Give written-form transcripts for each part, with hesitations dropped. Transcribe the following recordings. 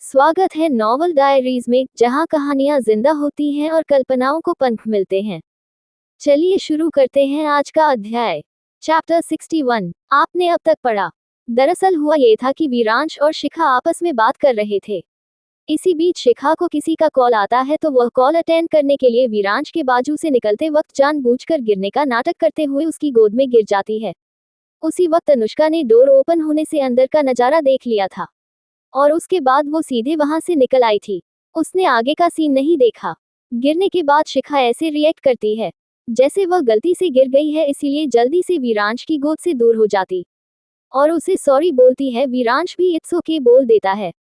स्वागत है novel diaries में, जहां कहानियां जिंदा होती हैं और कल्पनाओं को पंख मिलते हैं। चलिए शुरू करते हैं आज का अध्याय। चैप्टर 61। आपने अब तक पढ़ा। दरअसल हुआ ये था कि वीरांश और शिखा आपस में बात कर रहे थे। इसी बीच शिखा को किसी का कॉल आता है तो वह कॉल अटेंड करने के लिए वीरांश के बाजू से निकलते वक्त जानबूझकर गिरने का नाटक करते हुए उसकी गोद में गिर जाती है। उसी वक्त अनुष्का ने डोर ओपन होने से अंदर का नजारा देख लिया था और उसके बाद वो सीधे वहां से निकल आई थी। उसने आगे का सीन नहीं देखा। गिरने के बाद शिखा ऐसे रिएक्ट करती है जैसे वह गलती से गिर गई है, इसीलिए जल्दी से वीरांश की गोद से दूर हो जाती और उसे सॉरी बोलती है। वीरांश भी इट्स ओके बोल देता है।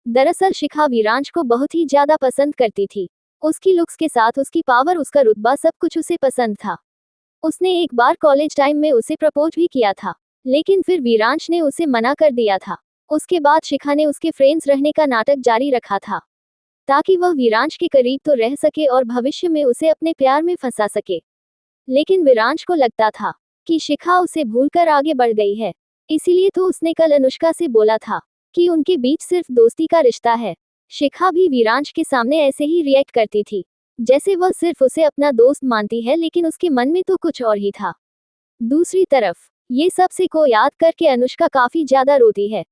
दरअसल शिखा वीरांश को बहुत ही ज्यादा पसंद करती थी। उसकी लुक्स के साथ उसकी पावर, उसका रुतबा, सब कुछ उसे पसंद था। उसने एक बार कॉलेज टाइम में उसे प्रपोज भी किया था, लेकिन फिर वीरांश ने उसे मना कर दिया था। उसके बाद शिखा ने उसके फ्रेंड्स रहने का नाटक जारी रखा था ताकि वह वीरांश के करीब तो रह सके और भविष्य में उसे अपने प्यार में फंसा सके। लेकिन वीरांश को लगता था कि शिखा उसे भूलकर आगे बढ़ गई है, इसीलिए तो उसने कल अनुष्का से बोला था कि उनके बीच सिर्फ दोस्ती का रिश्ता है। शिखा भी वीरांश के सामने ऐसे ही रिएक्ट करती थी जैसे वह सिर्फ उसे अपना दोस्त मानती है, लेकिन उसके मन में तो कुछ और ही था। दूसरी तरफ ये सब से को याद करके अनुष्का काफी ज्यादा रोती है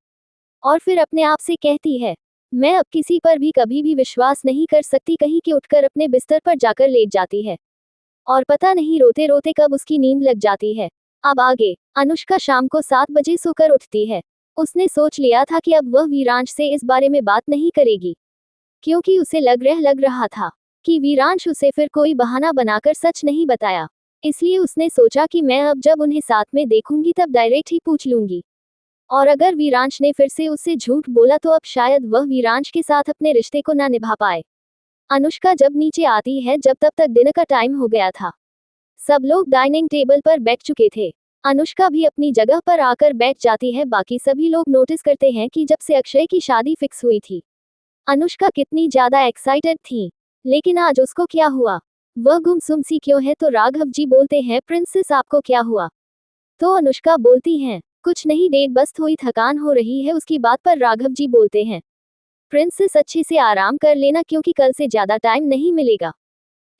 और फिर अपने आप से कहती है, मैं अब किसी पर भी कभी भी विश्वास नहीं कर सकती। कहीं के उठकर अपने बिस्तर पर जाकर लेट जाती है और पता नहीं रोते रोते कब उसकी नींद लग जाती है। अब आगे। अनुष्का शाम को 7 बजे सोकर उठती है। उसने सोच लिया था कि अब वह वीरांश से इस बारे में बात नहीं करेगी, क्योंकि उसे लग रहा था कि वीरांश उसे फिर कोई बहाना बनाकर सच नहीं बताया। इसलिए उसने सोचा कि मैं अब जब उन्हें साथ में देखूंगी तब डायरेक्ट ही पूछ लूंगी, और अगर वीरांश ने फिर से उससे झूठ बोला तो अब शायद वह वीरांश के साथ अपने रिश्ते को ना निभा पाए। अनुष्का जब नीचे आती है जब तब तक डिनर का टाइम हो गया था। सब लोग डाइनिंग टेबल पर बैठ चुके थे। अनुष्का भी अपनी जगह पर आकर बैठ जाती है। बाकी सभी लोग नोटिस करते हैं कि जब से अक्षय की शादी फिक्स हुई थी अनुष्का कितनी ज्यादा एक्साइटेड थी, लेकिन आज उसको क्या हुआ? वह गुमसुम सी क्यों है? तो राघव जी बोलते हैं, प्रिंसेस आपको क्या हुआ? तो अनुष्का बोलती हैं, कुछ नहीं डेट, बस थोड़ी थकान हो रही है। उसकी बात पर राघव जी बोलते हैं, प्रिंसेस अच्छे से आराम कर लेना क्योंकि कल से ज्यादा टाइम नहीं मिलेगा।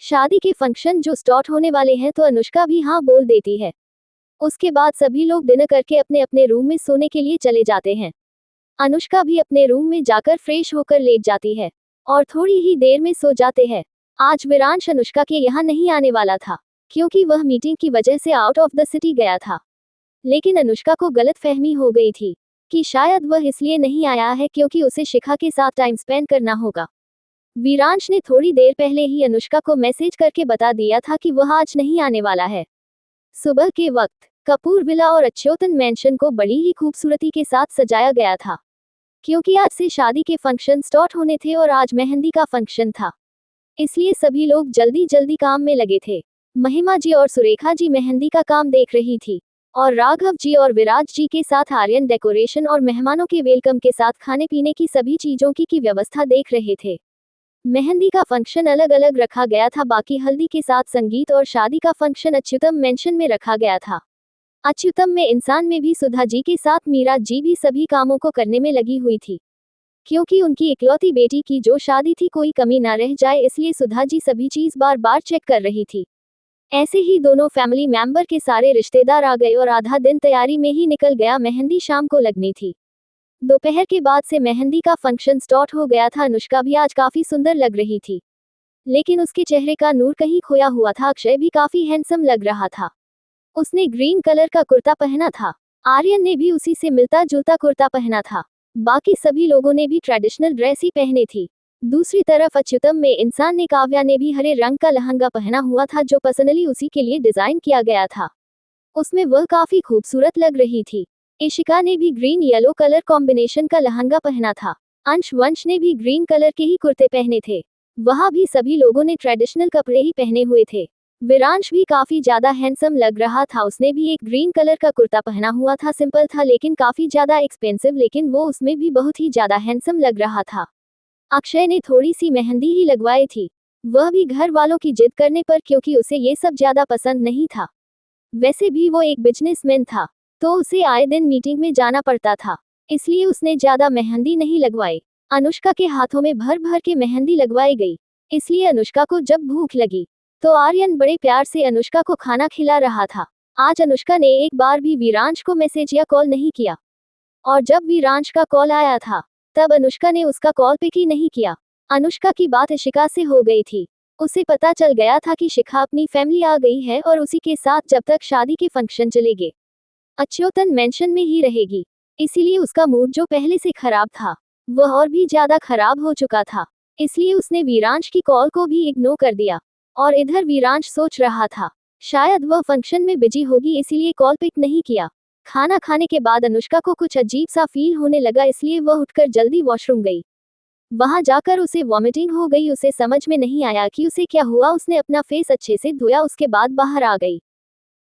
शादी के फंक्शन जो स्टार्ट होने वाले हैं। तो अनुष्का भी हाँ बोल देती है। उसके बाद सभी लोग डिनर करके अपने अपने रूम में सोने के लिए चले जाते हैं। अनुष्का भी अपने रूम में जाकर फ्रेश होकर लेट जाती है और थोड़ी ही देर में सो जाते हैं। आज वीरांश अनुष्का के यहाँ नहीं आने वाला था क्योंकि वह मीटिंग की वजह से आउट ऑफ द सिटी गया था, लेकिन अनुष्का को गलतफहमी हो गई थी कि शायद वह इसलिए नहीं आया है क्योंकि उसे शिखा के साथ टाइम स्पेंड करना होगा। वीरांश ने थोड़ी देर पहले ही अनुष्का को मैसेज करके बता दिया था कि वह आज नहीं आने वाला है। सुबह के वक्त कपूर विला और अच्युतन मैंशन को बड़ी ही खूबसूरती के साथ सजाया गया था क्योंकि आज से शादी के फंक्शन स्टार्ट होने थे और आज मेहंदी का फंक्शन था, इसलिए सभी लोग जल्दी जल्दी काम में लगे थे। महिमा जी और सुरेखा जी मेहंदी का काम देख रही थी और राघव जी और विराज जी के साथ आर्यन डेकोरेशन और मेहमानों के वेलकम के साथ खाने पीने की सभी चीजों की व्यवस्था देख रहे थे। मेहंदी का फंक्शन अलग अलग रखा गया था, बाकी हल्दी के साथ संगीत और शादी का फंक्शन अच्युतम मेंशन में रखा गया था। अच्युतम में इंसान में भी सुधा जी के साथ मीरा जी भी सभी कामों को करने में लगी हुई थी क्योंकि उनकी इकलौती बेटी की जो शादी थी कोई कमी ना रह जाए, इसलिए सुधा जी सभी चीज बार बार चेक कर रही थी। ऐसे ही दोनों फैमिली मेंबर के सारे रिश्तेदार आ गए और आधा दिन तैयारी में ही निकल गया। मेहंदी शाम को लगनी थी। दोपहर के बाद से मेहंदी का फंक्शन स्टार्ट हो गया था। अनुष्का भी आज काफी सुंदर लग रही थी, लेकिन उसके चेहरे का नूर कहीं खोया हुआ था। अक्षय भी काफी हैंडसम लग रहा था। उसने ग्रीन कलर का कुर्ता पहना था। आर्यन ने भी उसी से मिलता जुलता कुर्ता पहना था। बाकी सभी लोगों ने भी ट्रेडिशनल ड्रेस ही पहनी थी। दूसरी तरफ अच्युतम में इंसान ने काव्या ने भी हरे रंग का लहंगा पहना हुआ था जो पर्सनली उसी के लिए डिजाइन किया गया था। उसमें वह काफी खूबसूरत लग रही थी। इशिका ने भी ग्रीन येलो कलर कॉम्बिनेशन का लहंगा पहना था। अंश वंश ने भी ग्रीन कलर के ही कुर्ते पहने थे। वहां भी सभी लोगों ने ट्रेडिशनल कपड़े ही पहने हुए थे। वीरांश भी काफी ज्यादा हैंडसम लग रहा था। उसने भी एक ग्रीन कलर का कुर्ता पहना हुआ था। सिंपल था लेकिन काफी ज्यादा एक्सपेंसिव, लेकिन वो उसमें भी बहुत ही ज्यादा हैंडसम लग रहा था। अक्षय ने थोड़ी सी मेहंदी ही लगवाई थी, वह भी घर वालों की जिद करने पर, क्योंकि उसे ये सब ज्यादा पसंद नहीं था। वैसे भी वो एक बिजनेसमैन था तो उसे आए दिन मीटिंग में जाना पड़ता था, इसलिए उसने ज्यादा मेहंदी नहीं लगवाई। अनुष्का के हाथों में भर भर के मेहंदी लगवाई गई। इसलिए अनुष्का को जब भूख लगी तो आर्यन बड़े प्यार से अनुष्का को खाना खिला रहा था। आज अनुष्का ने एक बार भी वीरांश को मैसेज या कॉल नहीं किया, और जब वीरांश का कॉल आया था तब अनुष्का ने उसका कॉल पिक ही नहीं किया। अनुष्का की बात इशिका से हो गई थी। उसे पता चल गया था कि शिखा अपनी फैमिली आ गई है और उसी के साथ जब तक शादी के फंक्शन चलेंगे अच्युतन मेंशन में ही रहेगी। इसीलिए उसका मूड जो पहले से खराब था वह और भी ज्यादा खराब हो चुका था। इसलिए उसने वीरांश की कॉल को भी इग्नोर कर दिया। और इधर वीरांश सोच रहा था शायद वह फंक्शन में बिजी होगी, इसीलिए कॉल पिक नहीं किया। खाना खाने के बाद अनुष्का को कुछ अजीब सा फील होने लगा, इसलिए वह उठकर जल्दी वॉशरूम गई। वहां जाकर उसे वॉमिटिंग हो गई। उसे समझ में नहीं आया कि उसे क्या हुआ। उसने अपना फेस अच्छे से धोया, उसके बाद बाहर आ गई।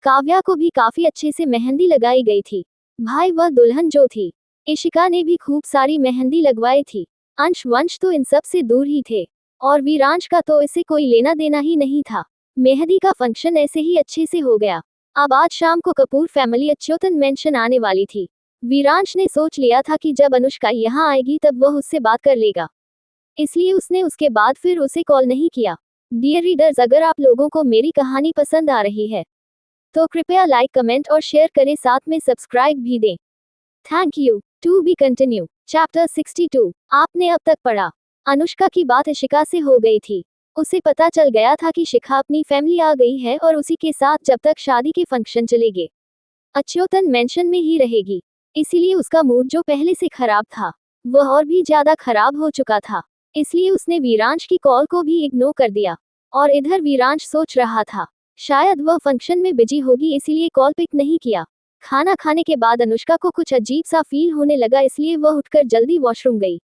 काव्या को भी काफी अच्छे से मेहंदी लगाई गई थी। भाई वह दुल्हन जो थी, इशिका ने भी खूब सारी मेहंदी लगवाई थी। अंश वंश तो इन सब से दूर ही थे, और वीरांश का तो इससे कोई लेना देना ही नहीं था। मेहंदी का फंक्शन ऐसे ही अच्छे से हो गया। अब आज शाम को कपूर फैमिली अच्युतन मेंशन आने वाली थी। वीरांश ने सोच लिया था कि जब अनुष्का यहाँ आएगी तब वह उससे बात कर लेगा, इसलिए उसने उसके बाद फिर उसे कॉल नहीं किया। डियर रीडर्स, अगर आप लोगों को मेरी कहानी पसंद आ रही है तो कृपया लाइक, कमेंट और शेयर करें, साथ में सब्सक्राइब भी दें। Thank you. To be continue. Chapter 62। आपने अब तक पढ़ा। अनुष्का की बात इशिका से हो गई थी। उसे पता चल गया था कि शिखा अपनी फैमिली आ गई है और उसी के साथ जब तक शादी के फंक्शन चलेंगे अच्युतन मेंशन में ही रहेगी। इसीलिए उसका मूड जो पहले से खराब था वह और भी ज्यादा खराब हो चुका था। इसलिए उसने वीरांश की कॉल को भी इग्नोर कर दिया। और इधर वीरांश सोच रहा था शायद वह फंक्शन में बिजी होगी, इसीलिए कॉल पिक नहीं किया। खाना खाने के बाद अनुष्का को कुछ अजीब सा फील होने लगा, इसलिए वह उठकर जल्दी वॉशरूम गई।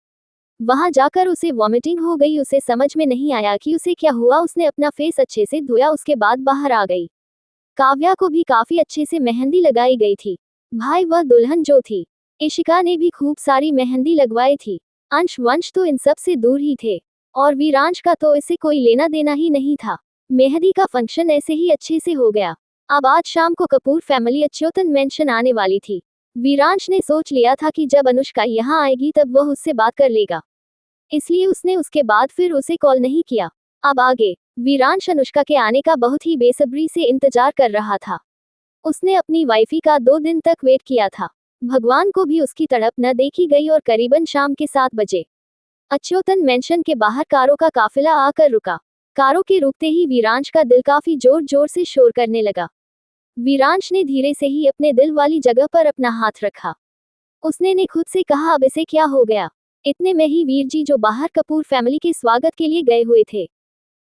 वहां जाकर उसे वॉमिटिंग हो गई। उसे समझ में नहीं आया कि उसे क्या हुआ। उसने अपना फेस अच्छे से धोया, उसके बाद बाहर आ गई। काव्या को भी काफी अच्छे से मेहंदी लगाई गई थी। भाई वह दुल्हन जो थी, इशिका ने भी खूब सारी मेहंदी लगवाई थी। अंश वंश तो इन सब से दूर ही थे, और वीरांश का तो इससे कोई लेना देना ही नहीं था। मेहंदी का फंक्शन ऐसे ही अच्छे से हो गया। अब आज शाम को कपूर फैमिली अच्युतन मेंशन आने वाली थी। वीरांश ने सोच लिया था कि जब अनुष्का यहाँ आएगी तब वह उससे बात कर लेगा, इसलिए उसने उसके बाद फिर उसे कॉल नहीं किया। अब आगे वीरांश अनुष्का के आने का बहुत ही बेसब्री से इंतजार कर रहा था। उसने अपनी वाइफी का 2 दिन तक वेट किया था। भगवान को भी उसकी तड़प न देखी गई। और करीबन शाम के 7 बजे अच्युतन मेंशन के बाहर कारों का काफिला आकर रुका। कारों के रुकते ही वीरांश का दिल काफी जोर जोर से शोर करने लगा। वीरांश ने धीरे से ही अपने दिल वाली जगह पर अपना हाथ रखा। उसने खुद से कहा अब इसे क्या हो गया। इतने में ही वीर जी जो बाहर कपूर फैमिली के स्वागत के लिए गए हुए थे,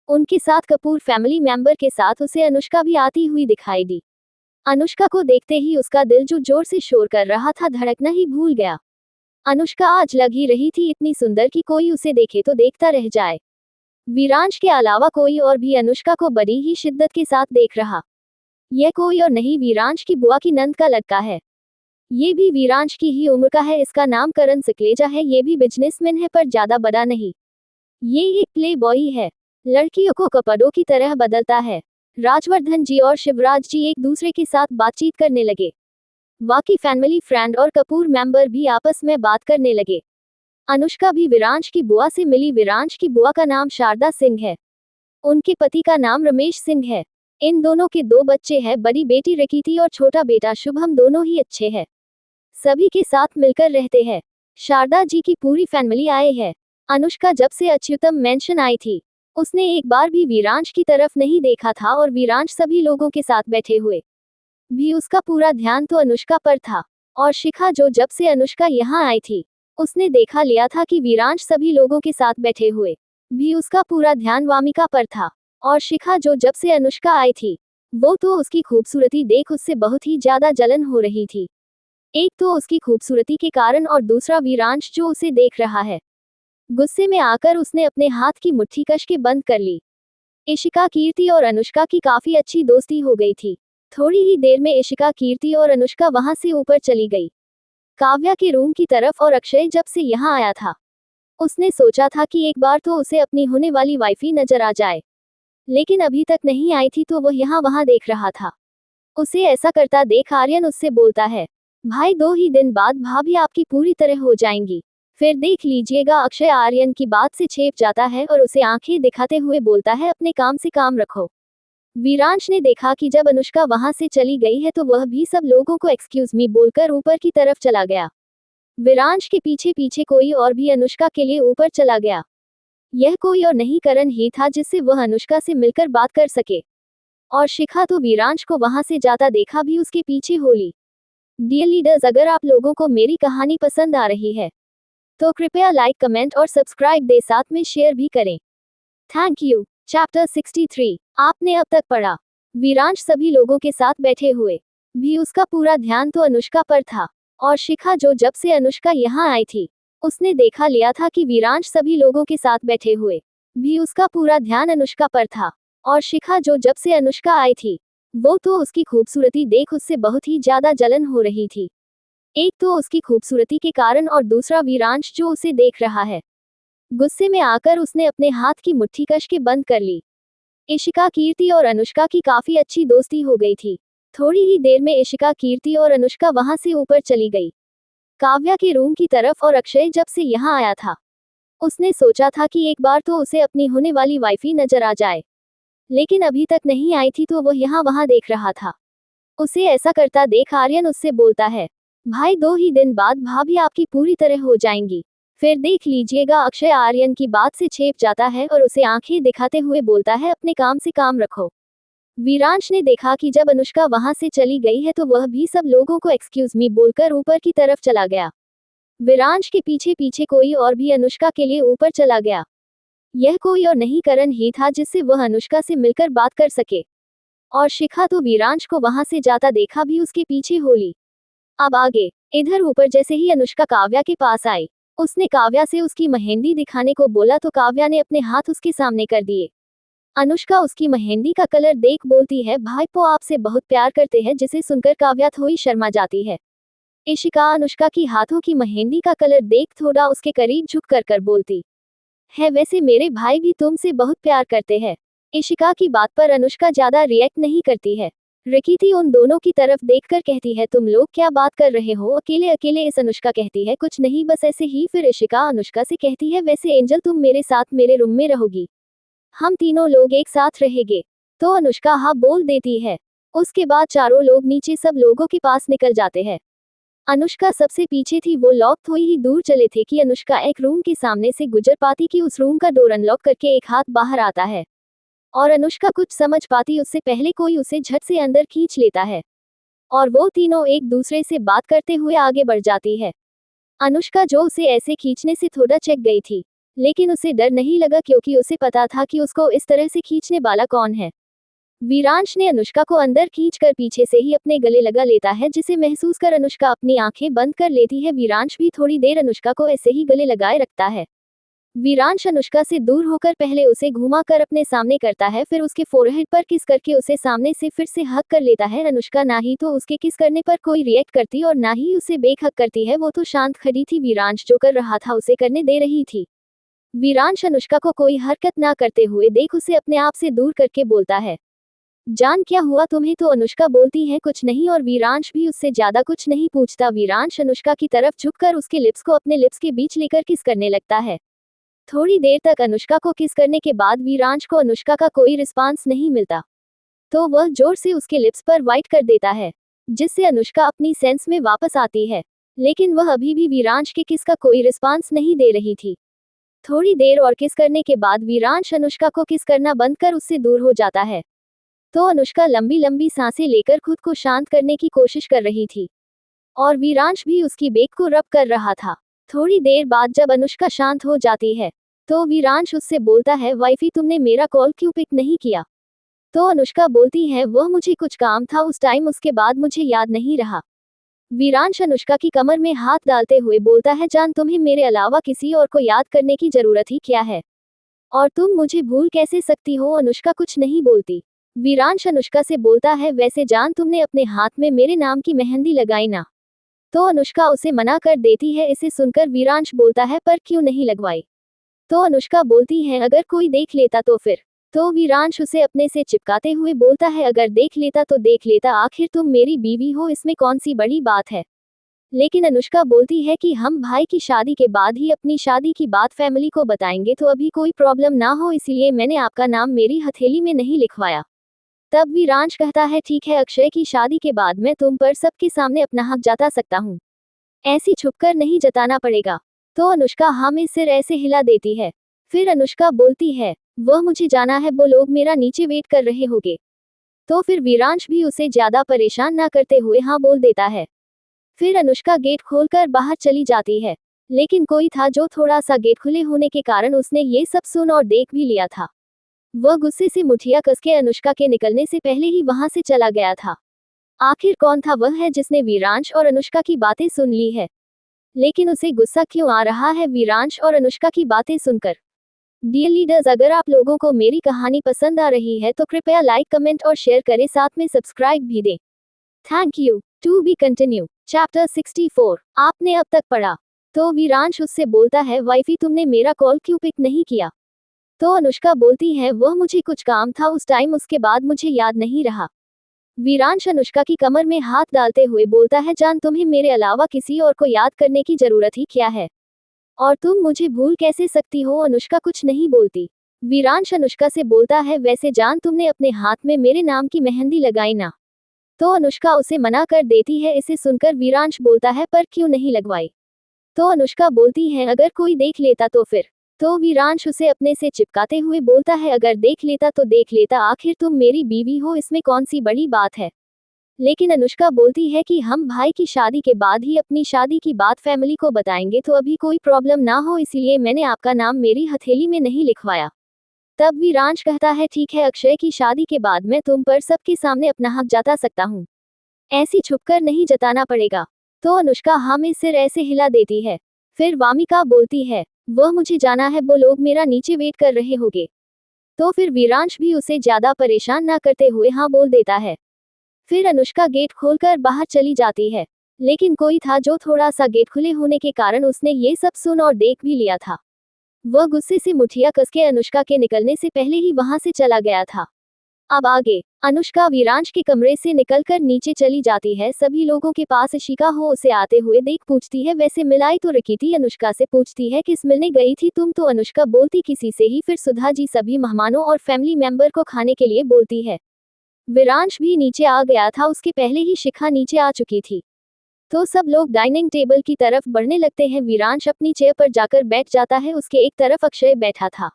उनके साथ कपूर फैमिली मेंबर के साथ उसे अनुष्का भी आती हुई दिखाई दी। अनुष्का को देखते ही उसका दिल जो जोर से शोर कर रहा था धड़कना ही भूल गया। अनुष्का आज लग ही रही थी इतनी सुंदर कि कोई उसे देखे तो देखता रह जाए। वीरांश के अलावा कोई और भी अनुष्का को बड़ी ही शिद्दत के साथ देख रहा। यह कोई और नहीं वीरांश की बुआ की नंद का लड़का है। ये भी वीरांश की ही उम्र का है। इसका नाम करण सिकलेजा है। ये भी बिजनेसमैन है, पर ज्यादा बड़ा नहीं। ये एक प्ले बॉय है, लड़कियों को कपड़ों की तरह बदलता है। राजवर्धन जी और शिवराज जी एक दूसरे के साथ बातचीत करने लगे। बाकी फैमिली फ्रेंड और कपूर मेंबर भी आपस में बात करने लगे। अनुष्का भी वीरांश की बुआ से मिली। वीरांश की बुआ का नाम शारदा सिंह है। उनके पति का नाम रमेश सिंह है। इन दोनों के 2 बच्चे हैं, बड़ी बेटी रकीती और छोटा बेटा शुभम। दोनों ही अच्छे हैं, सभी के साथ मिलकर रहते हैं। शारदा जी की पूरी फैमिली आए है। अनुष्का जब से अच्युतम मेंशन आई थी उसने एक बार भी वीरांश की तरफ नहीं देखा था, और वीरांश सभी लोगों के साथ बैठे हुए भी उसका पूरा ध्यान तो अनुष्का पर था। और शिखा जो जब से अनुष्का यहाँ आई थी उसने देखा लिया था कि वीरांश सभी लोगों के साथ बैठे हुए भी उसका पूरा ध्यान वामिका पर था। और शिखा जो जब से अनुष्का आई थी वो तो उसकी खूबसूरती देख उससे बहुत ही ज्यादा जलन हो रही थी। एक तो उसकी खूबसूरती के कारण, और दूसरा वीरांश जो उसे देख रहा है। गुस्से में आकर उसने अपने हाथ की मुट्ठी कस के बंद कर ली। इशिका, कीर्ति और अनुष्का की काफी अच्छी दोस्ती हो गई थी। थोड़ी ही देर में इशिका, कीर्ति और अनुष्का वहां से ऊपर चली गई काव्या के रूम की तरफ। और अक्षय जब से यहाँ आया था उसने सोचा था कि एक बार तो उसे अपनी होने वाली वाइफी नजर आ जाए, लेकिन अभी तक नहीं आई थी तो वह यहाँ वहां देख रहा था। उसे ऐसा करता देख आर्यन उससे बोलता है, भाई 2 ही दिन बाद भाभी आपकी पूरी तरह हो जाएंगी। फिर देख लीजिएगा अक्षय आर्यन की बात से छेप जाता है और उसे आंखें दिखाते हुए बोलता है अपने काम से काम रखो। वीरांश ने देखा कि जब अनुष्का वहां से चली गई है तो वह भी सब लोगों को एक्सक्यूज मी बोलकर ऊपर की तरफ चला गया। वीरांश के पीछे पीछे कोई और भी अनुष्का के लिए ऊपर चला गया। यह कोई और नहीं करण ही था जिससे वह अनुष्का से मिलकर बात कर सके। और शिखा तो वीरांश को वहां से जाता देखा भी उसके पीछे होली। डियर लीडर्स, अगर आप लोगों को मेरी कहानी पसंद आ रही है तो कृपया लाइक, कमेंट और सब्सक्राइब दे, साथ में शेयर भी करें। Thank you. चैप्टर 63 आपने अब तक पढ़ा। वीरांश सभी लोगों के साथ बैठे हुए भी उसका पूरा ध्यान तो अनुष्का पर था। और शिखा जो जब से अनुष्का यहाँ आई थी उसने देखा लिया था कि वीरांश सभी लोगों के साथ बैठे हुए भी उसका पूरा ध्यान अनुष्का पर था। और शिखा जो जब से अनुष्का आई थी वो तो उसकी खूबसूरती देख उससे बहुत ही ज्यादा जलन हो रही थी। एक तो उसकी खूबसूरती के कारण और दूसरा वीरांश जो उसे देख रहा है। गुस्से में आकर उसने अपने हाथ की मुट्ठी कस के बंद कर ली। इशिका, कीर्ति और अनुष्का की काफी अच्छी दोस्ती हो गई थी। थोड़ी ही देर में इशिका, कीर्ति और अनुष्का वहां से ऊपर चली गई काव्या के रूम की तरफ। और अक्षय जब से यहाँ आया था उसने सोचा था कि एक बार तो उसे अपनी होने वाली वाइफी नजर आ जाए, लेकिन अभी तक नहीं आई थी तो वह यहाँ वहां देख रहा था। उसे ऐसा करता देख आर्यन उससे बोलता है, भाई 2 ही दिन बाद भाभी आपकी पूरी तरह हो जाएंगी। फिर देख लीजिएगा अक्षय आर्यन की बात से छेप जाता है और उसे आंखें दिखाते हुए बोलता है अपने काम से काम रखो। वीरांश ने देखा कि जब अनुष्का वहां से चली गई है तो वह भी सब लोगों को एक्सक्यूज मी बोलकर ऊपर की तरफ चला गया। वीरांश के पीछे पीछे कोई और भी अनुष्का के लिए ऊपर चला गया। यह कोई और नहीं करण ही था जिससे वह अनुष्का से मिलकर बात कर सके। और शिखा तो वीरांश को वहां से जाता देखा भी उसके पीछे होली। अब आगे इधर ऊपर जैसे ही अनुष्का काव्या के पास आई उसने काव्या से उसकी मेहंदी दिखाने को बोला तो काव्या ने अपने हाथ उसके सामने कर दिए। अनुष्का उसकी मेहंदी का कलर देख बोलती है, भाई वो आपसे बहुत प्यार करते हैं, जिसे सुनकर काव्या थोड़ी शर्मा जाती है। इशिका अनुष्का की हाथों की मेहंदी का कलर देख थोड़ा उसके करीब झुक कर बोलती है, वैसे मेरे भाई भी तुमसे बहुत प्यार करते हैं। इशिका की बात पर अनुष्का ज्यादा रिएक्ट नहीं करती है। रिकिति उन दोनों की तरफ देखकर कहती है, तुम लोग क्या बात कर रहे हो अकेले अकेले। इस अनुष्का कहती है, कुछ नहीं बस ऐसे ही। फिर इशिका अनुष्का से कहती है, वैसे एंजल तुम मेरे साथ मेरे रूम में रहोगी, हम तीनों लोग एक साथ रहेंगे। तो अनुष्का हाँ बोल देती है। उसके बाद चारों लोग नीचे सब लोगों के पास निकल जाते हैं। अनुष्का सबसे पीछे थी। वो लोग थोड़ी ही दूर चले थे कि अनुष्का एक रूम के सामने से गुजर पाती कि उस रूम का डोर अनलॉक करके एक हाथ बाहर आता है और अनुष्का कुछ समझ पाती उससे पहले कोई उसे झट से अंदर खींच लेता है और वो तीनों एक दूसरे से बात करते हुए आगे बढ़ जाती है। अनुष्का जो उसे ऐसे खींचने से थोड़ा चेक गई थी, लेकिन उसे डर नहीं लगा क्योंकि उसे पता था कि उसको इस तरह से खींचने वाला कौन है। वीरांश ने अनुष्का को अंदर खींचकर पीछे से ही अपने गले लगा लेता है, जिसे महसूस कर अनुष्का अपनी आंखें बंद कर लेती है। वीरांश भी थोड़ी देर अनुष्का को ऐसे ही गले लगाए रखता है। वीरांश अनुष्का से दूर होकर पहले उसे घुमा कर अपने सामने करता है, फिर उसके फोरहेड पर किस करके उसे सामने से फिर से हक कर लेता है। अनुष्का ना ही तो उसके किस करने पर कोई रिएक्ट करती और ना ही उसे बेहक करती है। वो तो शांत खड़ी थी। वीरांश जो कर रहा था उसे करने दे रही थी। वीरांश अनुष्का को कोई हरकत ना करते हुए देख उसे अपने आप से दूर करके बोलता है, जान क्या हुआ तुम्हें। तो अनुष्का बोलती है, कुछ नहीं। और वीरांश भी उससे ज्यादा कुछ नहीं पूछता। वीरांश अनुष्का की तरफ झुककर उसके लिप्स को अपने लिप्स के बीच लेकर किस करने लगता है। थोड़ी देर तक अनुष्का को किस करने के बाद वीरांश को अनुष्का का कोई रिस्पांस नहीं मिलता तो वह जोर से उसके लिप्स पर वाइट कर देता है, जिससे अनुष्का अपनी सेंस में वापस आती है, लेकिन वह अभी भी वीरांश के किस का कोई रिस्पांस नहीं दे रही थी। थोड़ी देर और किस करने के बाद वीरांश अनुष्का को किस करना बंद कर उससे दूर हो जाता है। तो अनुष्का लंबी लंबी सांसें लेकर खुद को शांत करने की कोशिश कर रही थी और वीरांश भी उसकी बेक को रब कर रहा था। थोड़ी देर बाद जब अनुष्का शांत हो जाती है तो वीरांश उससे बोलता है, वाइफी तुमने मेरा कॉल क्यों पिक नहीं किया। तो अनुष्का बोलती है, वह मुझे कुछ काम था उस टाइम, उसके बाद मुझे याद नहीं रहा। वीरांश अनुष्का की कमर में हाथ डालते हुए बोलता है, जान तुम्हें मेरे अलावा किसी और को याद करने की जरूरत ही क्या है, और तुम मुझे भूल कैसे सकती हो। अनुष्का कुछ नहीं बोलती। वीरांश अनुष्का से बोलता है, वैसे जान तुमने अपने हाथ में मेरे नाम की मेहंदी लगाई ना। तो अनुष्का उसे मना कर देती है। इसे सुनकर वीरांश बोलता है, पर क्यों नहीं लगवाई। तो अनुष्का बोलती है, अगर कोई देख लेता तो फिर। तो वीरांश उसे अपने से चिपकाते हुए बोलता है, अगर देख लेता तो देख लेता, आखिर तुम मेरी बीवी हो, इसमें कौन सी बड़ी बात है। लेकिन अनुष्का बोलती है कि हम भाई की शादी के बाद ही अपनी शादी की बात फैमिली को बताएंगे, तो अभी कोई प्रॉब्लम ना हो इसलिए मैंने आपका नाम मेरी हथेली में नहीं लिखवाया। तब वीरांश कहता है ठीक है अक्षय की शादी के बाद मैं तुम पर सबके सामने अपना हक जता सकता हूँ, ऐसी छुपकर नहीं जताना पड़ेगा। तो अनुष्का हाँ में सिर ऐसे हिला देती है। फिर अनुष्का बोलती है वह मुझे जाना है, वो लोग मेरा नीचे वेट कर रहे होंगे। तो फिर वीरांश भी उसे ज्यादा परेशान ना करते हुए हाँ बोल देता है। फिर अनुष्का गेट खोलकर बाहर चली जाती है, लेकिन कोई था जो थोड़ा सा गेट खुले होने के कारण उसने ये सब सुन और देख भी लिया था। वह गुस्से से मुठिया कसके अनुष्का के निकलने से पहले ही वहां से चला गया था। आखिर कौन था वह है जिसने वीरांश और अनुष्का की बातें सुन ली है? लेकिन उसे गुस्सा क्यों आ रहा है वीरांश और अनुष्का की बातें सुनकर? डियर लीडर्स, अगर आप लोगों को मेरी कहानी पसंद आ रही है तो कृपया लाइक, कमेंट और शेयर करें, साथ में सब्सक्राइब भी दें। Thank you. To be continue. Chapter 64। आपने अब तक पढ़ा। तो वीरांश उससे बोलता है वाइफी तुमने मेरा कॉल क्यों पिक नहीं किया? तो अनुष्का बोलती है वह मुझे कुछ काम था उस टाइम, उसके बाद मुझे याद नहीं रहा। वीरांश अनुष्का की कमर में हाथ डालते हुए बोलता है जान, तुम्हें मेरे अलावा किसी और को याद करने की जरूरत ही क्या है, और तुम मुझे भूल कैसे सकती हो? अनुष्का कुछ नहीं बोलती। वीरांश अनुष्का से बोलता है वैसे जान, तुमने अपने हाथ में मेरे नाम की मेहंदी लगाई ना? तो अनुष्का उसे मना कर देती है। इसे सुनकर वीरांश बोलता है पर क्यों नहीं लगवाई? तो अनुष्का बोलती है अगर कोई देख लेता तो फिर? तो वीरांश उसे अपने से चिपकाते हुए बोलता है अगर देख लेता तो देख लेता, आखिर तुम मेरी बीवी हो, इसमें कौन सी बड़ी बात है? लेकिन अनुष्का बोलती है कि हम भाई की शादी के बाद ही अपनी शादी की बात फैमिली को बताएंगे, तो अभी कोई प्रॉब्लम ना हो इसलिए मैंने आपका नाम मेरी हथेली में नहीं लिखवाया। तब वीरांश कहता है ठीक है अक्षय की शादी के बाद मैं तुम पर सबके सामने अपना हक जता सकता हूँ, ऐसी छुपकर नहीं जताना पड़ेगा। तो अनुष्का हाँ में सिर ऐसे हिला देती है। फिर वामिका बोलती है वह मुझे जाना है, वो लोग मेरा नीचे वेट कर रहे होंगे। तो फिर वीरांश भी उसे ज्यादा परेशान ना करते हुए हाँ बोल देता है। फिर अनुष्का गेट खोलकर बाहर चली जाती है, लेकिन कोई था जो थोड़ा सा गेट खुले होने के कारण उसने ये सब सुन और देख भी लिया था। वह गुस्से से मुठिया कसके अनुष्का के निकलने से पहले ही वहां से चला गया था। अब आगे अनुष्का वीरांश के कमरे से निकलकर नीचे चली जाती है। सभी लोगों के पास इशिका हो उसे आते हुए देख पूछती है वैसे मिलाई तो रखी थी? अनुष्का से पूछती है किस मिलने गई थी तुम? तो अनुष्का बोलती किसी से ही। फिर सुधा जी सभी मेहमानों और फैमिली मेंबर को खाने के लिए बोलती है। वीरांश भी नीचे आ गया था, उसके पहले ही शिखा नीचे आ चुकी थी। तो सब लोग डाइनिंग टेबल की तरफ बढ़ने लगते हैं। वीरांश अपनी चेयर पर जाकर बैठ जाता है। उसके एक तरफ अक्षय बैठा था,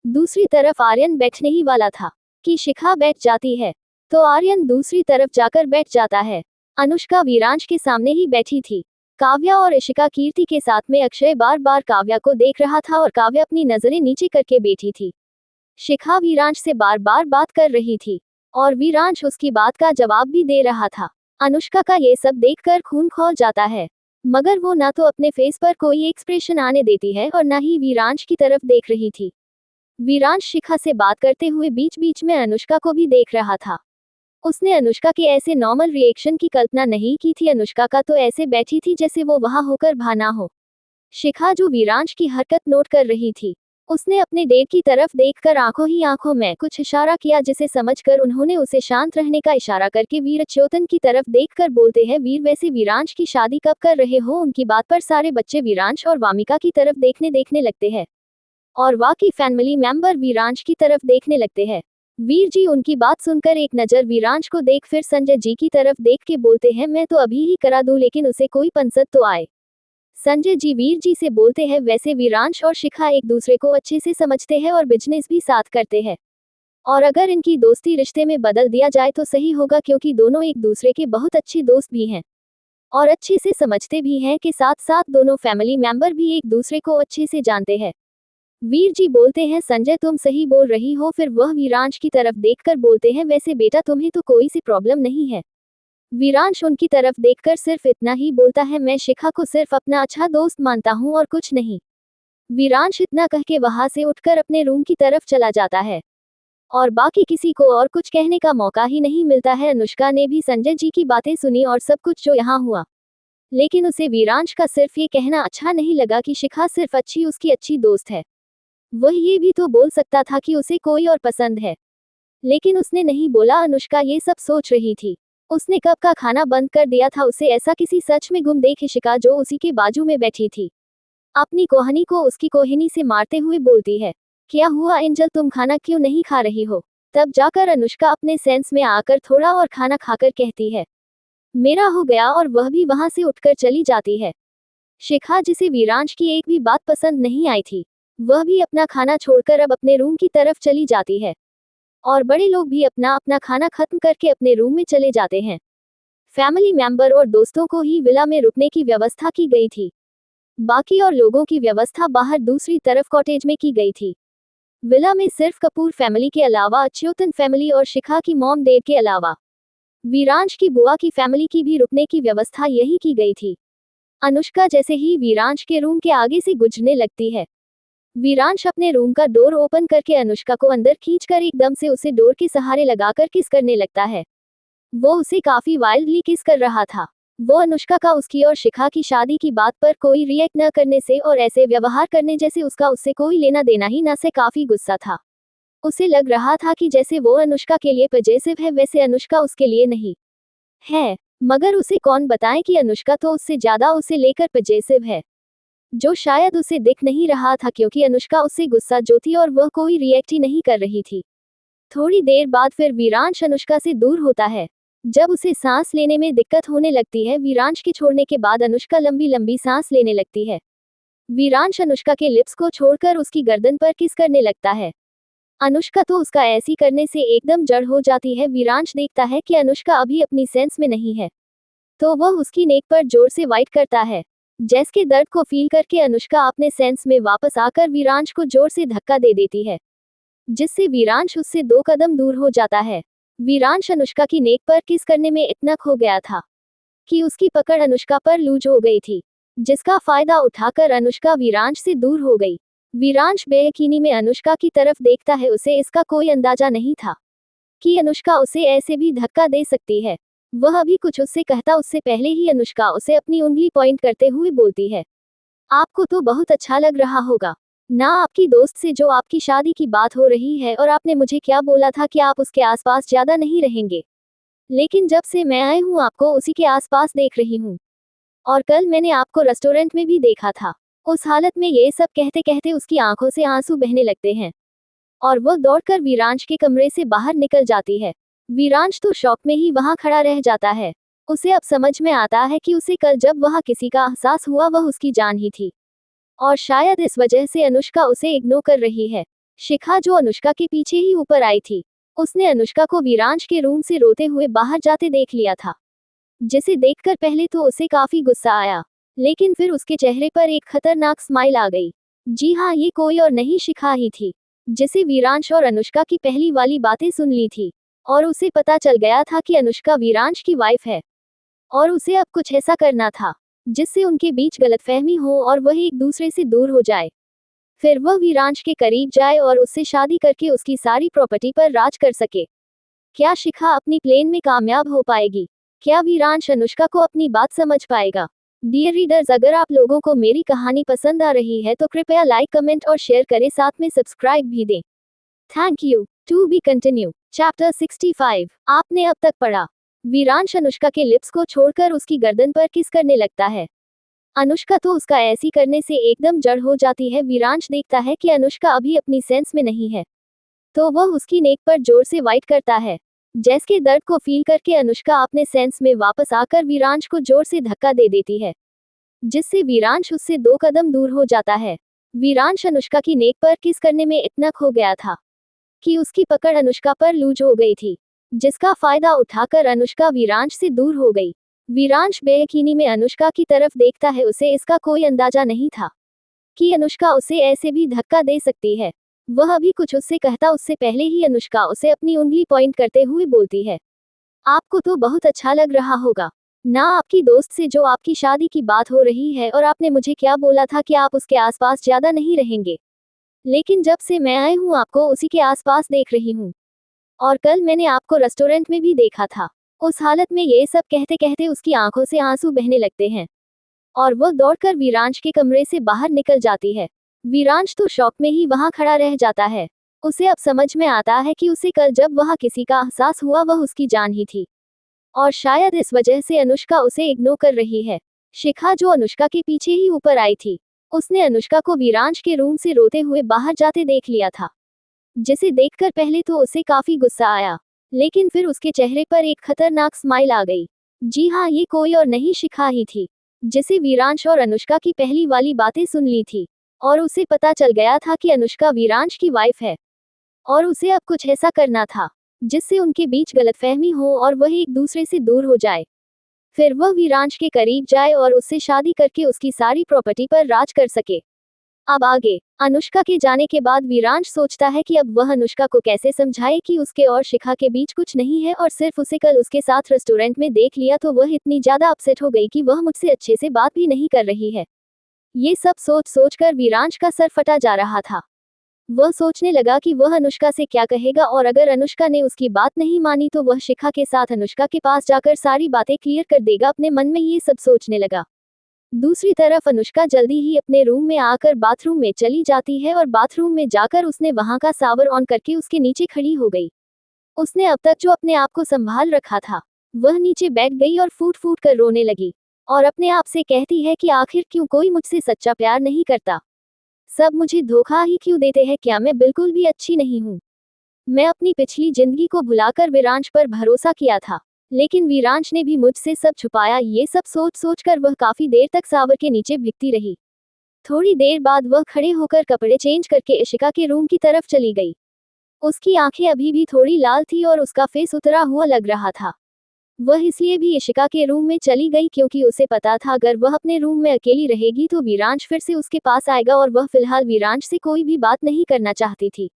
दूसरी तरफ आर्यन बैठने ही वाला था कि शिखा बैठ जाती है, तो आर्यन दूसरी तरफ जाकर बैठ जाता है। अनुष्का वीरांश के सामने ही बैठी थी। काव्या और इशिका कीर्ति के साथ में। अक्षय बार बार काव्या को देख रहा था और काव्या अपनी नजरें नीचे करके बैठी थी। शिखा वीरांश से बार बार बात कर रही थी और वीरांश उसकी बात का जवाब भी दे रहा था। अनुष्का का ये सब देखकर खून खौल जाता है, मगर वो ना तो अपने फेस पर कोई एक्सप्रेशन आने देती है और ना ही वीरांश की तरफ देख रही थी। वीरांश शिखा से बात करते हुए बीच बीच में अनुष्का को भी देख रहा था। उसने अनुष्का के ऐसे नॉर्मल रिएक्शन की कल्पना नहीं की थी। अनुष्का का तो ऐसे बैठी थी जैसे वो वहां होकर भाना हो। शिखा जो वीरांश की हरकत नोट कर रही थी, उसने अपने डेट की तरफ देखकर आंखों ही आंखों में कुछ इशारा किया, जिसे समझकर उन्होंने उसे शांत रहने का इशारा करके वीर च्योतन की तरफ देखकर बोलते हैं वीर वैसे वीरांश की शादी कब कर रहे हो? उनकी बात पर सारे बच्चे वीरांश और वामिका की तरफ देखने लगते हैं और बाकी फैमिली मेंबर वीरांश की तरफ देखने लगते हैं। वीर जी उनकी बात सुनकर एक नजर वीरांश को देख फिर संजय जी की तरफ देख के बोलते हैं मैं तो अभी ही करा दूं, लेकिन उसे कोई पंसद तो आए। संजय जी वीर जी से बोलते हैं वैसे वीरांश और शिखा एक दूसरे को अच्छे से समझते हैं और बिजनेस भी साथ करते हैं, और अगर इनकी दोस्ती रिश्ते में बदल दिया जाए तो सही होगा, क्योंकि दोनों एक दूसरे के बहुत अच्छे दोस्त भी हैं और अच्छे से समझते भी हैं के साथ साथ दोनों फैमिली मेंबर भी एक दूसरे को अच्छे से जानते हैं। वीर जी बोलते हैं संजय तुम सही बोल रही हो। फिर वह वीरांश की तरफ देखकर बोलते हैं वैसे बेटा तुम्हें तो कोई सी प्रॉब्लम नहीं है? वीरांश उनकी तरफ देखकर सिर्फ इतना ही बोलता है मैं शिखा को सिर्फ अपना अच्छा दोस्त मानता हूँ और कुछ नहीं। वीरांश इतना कह के वहां से उठकर अपने रूम की तरफ चला जाता है और बाकी किसी को और कुछ कहने का मौका ही नहीं मिलता है। अनुष्का ने भी संजय जी की बातें सुनी और सब कुछ जो यहाँ हुआ, लेकिन उसे वीरांश का सिर्फ ये कहना अच्छा नहीं लगा कि शिखा सिर्फ उसकी अच्छी दोस्त है। वह ये भी तो बोल सकता था कि उसे कोई और पसंद है, लेकिन उसने नहीं बोला। अनुष्का ये सब सोच रही थी। उसने कब का खाना बंद कर दिया था। उसे ऐसा किसी सच में गुम देख इशिका जो उसी के बाजू में बैठी थी, अपनी कोहनी को उसकी कोहिनी से मारते हुए बोलती है, क्या हुआ एंजल, तुम खाना क्यों नहीं खा रही हो? तब जाकर अनुष्का अपने सेंस में आकर थोड़ा और खाना खाकर कहती है, मेरा हो गया, और वह भी वहां से उठकर चली जाती है। शिखा, जिसे वीरांश की एक भी बात पसंद नहीं आई थी, वह भी अपना खाना छोड़कर अब अपने रूम की तरफ चली जाती है। और बड़े लोग भी अपना अपना खाना खत्म करके अपने रूम में चले जाते हैं। फैमिली मेंबर और दोस्तों को ही विला में रुकने की व्यवस्था की गई थी। बाकी और लोगों की व्यवस्था बाहर दूसरी तरफ कॉटेज में की गई थी। विला में सिर्फ कपूर फैमिली के अलावा अच्युतन फैमिली और शिखा की मॉम देव के अलावा वीरांश की बुआ की फैमिली की भी रुकने की व्यवस्था यही की गई थी। अनुष्का जैसे ही वीरांश के रूम के आगे से गुजरने लगती है, वीरांश अपने रूम का डोर ओपन करके अनुष्का को अंदर खींचकर एकदम से उसे डोर के सहारे लगाकर किस करने लगता है। वो उसे काफी वाइल्डली किस कर रहा था। वो अनुष्का का उसकी और शिखा की शादी की बात पर कोई रिएक्ट न करने से और ऐसे व्यवहार करने जैसे उसका उससे कोई लेना देना ही न से काफी गुस्सा था। उसे लग रहा था कि जैसे वो अनुष्का के लिए पजेसिव है वैसे अनुष्का उसके लिए नहीं है। मगर उसे कौन बताए कि अनुष्का तो उससे ज्यादा उसे लेकर पजेसिव है, जो शायद उसे दिख नहीं रहा था क्योंकि अनुष्का उससे गुस्सा जो थी और वह कोई रिएक्ट ही नहीं कर रही थी। थोड़ी देर बाद फिर वीरांश अनुष्का से दूर होता है। जब उसे सांस लेने में दिक्कत होने लगती है, वीरांश के छोड़ने के बाद अनुष्का लंबी लंबी सांस लेने लगती है। वीरांश अनुष्का के लिप्स को छोड़कर उसकी गर्दन पर किस करने लगता है। अनुष्का तो उसका ऐसी करने से एकदम जड़ हो जाती है। वीरांश देखता है कि अनुष्का अभी अपनी सेंस में नहीं है, तो वह उसकी नेक पर जोर से वाइट करता है। जैस के दर्द को फील करके अनुष्का अपने सेंस में वापस आकर वीरांश को जोर से धक्का दे देती है, जिससे वीरांश उससे 2 कदम दूर हो जाता है। वीरांश अनुष्का की नेक पर किस करने में इतना खो गया था कि उसकी पकड़ अनुष्का पर लूज हो गई थी, जिसका फायदा उठाकर अनुष्का वीरांश से दूर हो गई। वीरांश बेयकीनी में अनुष्का की तरफ देखता है। उसे इसका कोई अंदाजा नहीं था कि अनुष्का उसे ऐसे भी धक्का दे सकती है। वह अभी कुछ उससे कहता उससे पहले ही अनुष्का उसे अपनी उंगली पॉइंट करते हुए बोलती है, आपको तो बहुत अच्छा लग रहा होगा ना, आपकी दोस्त से जो आपकी शादी की बात हो रही है, और आपने मुझे क्या बोला था कि आप उसके आसपास ज्यादा नहीं रहेंगे, लेकिन जब से मैं आई हूँ आपको उसी के आसपास देख रही हूँ, और कल मैंने आपको रेस्टोरेंट में भी देखा था। उस हालत में ये सब कहते कहते उसकी आंखों से आंसू बहने लगते हैं और वह दौड़कर वीरांश के कमरे से बाहर निकल जाती है। वीरांश तो शॉक में ही वहां खड़ा रह जाता है। उसे अब समझ में आता है कि उसे कल जब वहां किसी का एहसास हुआ वह उसकी जान ही थी, और शायद इस वजह से अनुष्का उसे इग्नोर कर रही है। शिखा, जो अनुष्का के पीछे ही ऊपर आई थी, उसने अनुष्का को वीरांश के रूम से रोते हुए बाहर जाते देख लिया था, जिसे देखकर पहले तो उसे काफी गुस्सा आया, लेकिन फिर उसके चेहरे पर एक खतरनाक स्माइल आ गई। जी हाँ, ये कोई और नहीं शिखा ही थी, जिसे वीरांश और अनुष्का की पहली वाली बातें सुन ली थी, और उसे पता चल गया था कि अनुष्का वीरांश की वाइफ है, और उसे अब कुछ ऐसा करना था जिससे उनके बीच गलतफहमी हो और वह एक दूसरे से दूर हो जाए। फिर वह वीरांश के करीब जाए और उससे शादी करके उसकी सारी प्रॉपर्टी पर राज कर सके। क्या शिखा अपनी प्लान में कामयाब हो पाएगी? क्या वीरांश अनुष्का को अपनी बात समझ पाएगा? डियर रीडर्स, अगर आप लोगों को मेरी कहानी पसंद आ रही है तो कृपया लाइक, कमेंट और शेयर करें, साथ में सब्सक्राइब भी दें। Thank you. To be continue. Chapter 65। आपने अब तक पढ़ा। वीरांश अनुष्का के लिप्स को छोड़कर उसकी गर्दन पर किस करने लगता है। अनुष्का तो उसका ऐसी करने से एकदम जड़ हो जाती है। वीरांश देखता है कि अनुष्का अभी अपनी सेंस में नहीं है, तो वह उसकी नेक पर जोर से वाइट करता है। जैस के दर्द को फील करके अनुष्का अपने सेंस में वापस आकर वीरांश को जोर से धक्का दे देती है, जिससे वीरांश उससे 2 कदम दूर हो जाता है। वीरांश अनुष्का की नेक पर किस करने में इतना खो गया था कि उसकी पकड़ अनुष्का पर लूज हो गई थी, जिसका फायदा उठाकर अनुष्का वीरांश से दूर हो गई। वीरांश बेयकीनी में अनुष्का की तरफ देखता है। उसे इसका कोई अंदाजा नहीं था कि अनुष्का उसे ऐसे भी धक्का दे सकती है। वह अभी कुछ उससे कहता उससे पहले ही अनुष्का उसे अपनी उंगली पॉइंट करते हुए बोलती है, आपको तो बहुत अच्छा लग रहा होगा ना, आपकी दोस्त से जो आपकी शादी की बात हो रही है, और आपने मुझे क्या बोला था कि आप उसके आसपास ज्यादा नहीं रहेंगे, लेकिन जब से मैं आई हूँ आपको उसी के आसपास देख रही हूँ, और कल मैंने आपको रेस्टोरेंट में भी देखा था। उस हालत में ये सब कहते कहते उसकी आंखों से आंसू बहने लगते हैं और वह दौड़कर वीरांश के कमरे से बाहर निकल जाती है। वीरांश तो शॉक में ही वहां खड़ा रह जाता है। उसे अब समझ में आता है कि उसे कल जब वहां किसी का एहसास हुआ वह उसकी जान ही थी। और शायद इस वजह से अनुष्का उसे इग्नोर कर रही है। शिखा जो अनुष्का के पीछे ही ऊपर आई थी, उसने अनुष्का को वीरांश के रूम से रोते हुए बाहर जाते देख लिया था, जिसे देखकर पहले तो उसे काफी गुस्सा आया, लेकिन फिर उसके चेहरे पर एक खतरनाक स्माइल आ गई। जी हाँ, ये कोई और नहीं शिखा ही थी, जिसे वीरांश और अनुष्का की पहली वाली बातें सुन ली थी, और उसे पता चल गया था कि अनुष्का वीरांश की वाइफ है, और उसे अब कुछ ऐसा करना था जिससे उनके बीच गलतफहमी हो और वह एक दूसरे से दूर हो जाए। फिर वह वीरांश के करीब जाए और उससे शादी करके उसकी सारी प्रॉपर्टी पर राज कर सके। अब आगे, अनुष्का के जाने के बाद वीरांश सोचता है कि अब वह अनुष्का को कैसे समझाए कि उसके और शिखा के बीच कुछ नहीं है, और सिर्फ उसे कल उसके साथ रेस्टोरेंट में देख लिया तो वह इतनी ज्यादा अपसेट हो गई कि वह मुझसे अच्छे से बात भी नहीं कर रही है। ये सब सोच सोचकर वीरांश का सर फटा जा रहा था। वह सोचने लगा कि वह अनुष्का से क्या कहेगा, और अगर अनुष्का ने उसकी बात नहीं मानी तो वह शिखा के साथ अनुष्का के पास जाकर सारी बातें क्लियर कर देगा। अपने मन में ये सब सोचने लगा। दूसरी तरफ अनुष्का जल्दी ही अपने रूम में आकर बाथरूम में चली जाती है, और बाथरूम में जाकर उसने वहां का शावर ऑन करके उसके नीचे खड़ी हो गई। उसने अब तक जो अपने आप को संभाल रखा था, वह नीचे बैठ गई और फूट फूट कर रोने लगी, और अपने आप से कहती है कि आखिर क्यों कोई मुझसे सच्चा प्यार नहीं करता, सब मुझे धोखा ही क्यों देते हैं, क्या मैं बिल्कुल भी अच्छी नहीं हूँ। मैं अपनी पिछली जिंदगी को भुलाकर वीरांश पर भरोसा किया था, लेकिन वीरांश ने भी मुझसे सब छुपाया। ये सब सोच सोचकर वह काफी देर तक शावर के नीचे भिगती रही। थोड़ी देर बाद वह खड़े होकर कपड़े चेंज करके इशिका के रूम की तरफ चली गई। उसकी आंखें अभी भी थोड़ी लाल थी और उसका फेस उतरा हुआ लग रहा था। वह इसलिए भी इशिका के रूम में चली गई क्योंकि उसे पता था अगर वह अपने रूम में अकेली रहेगी तो वीरांश फिर से उसके पास आएगा, और वह फिलहाल वीरांश से कोई भी बात नहीं करना चाहती थी।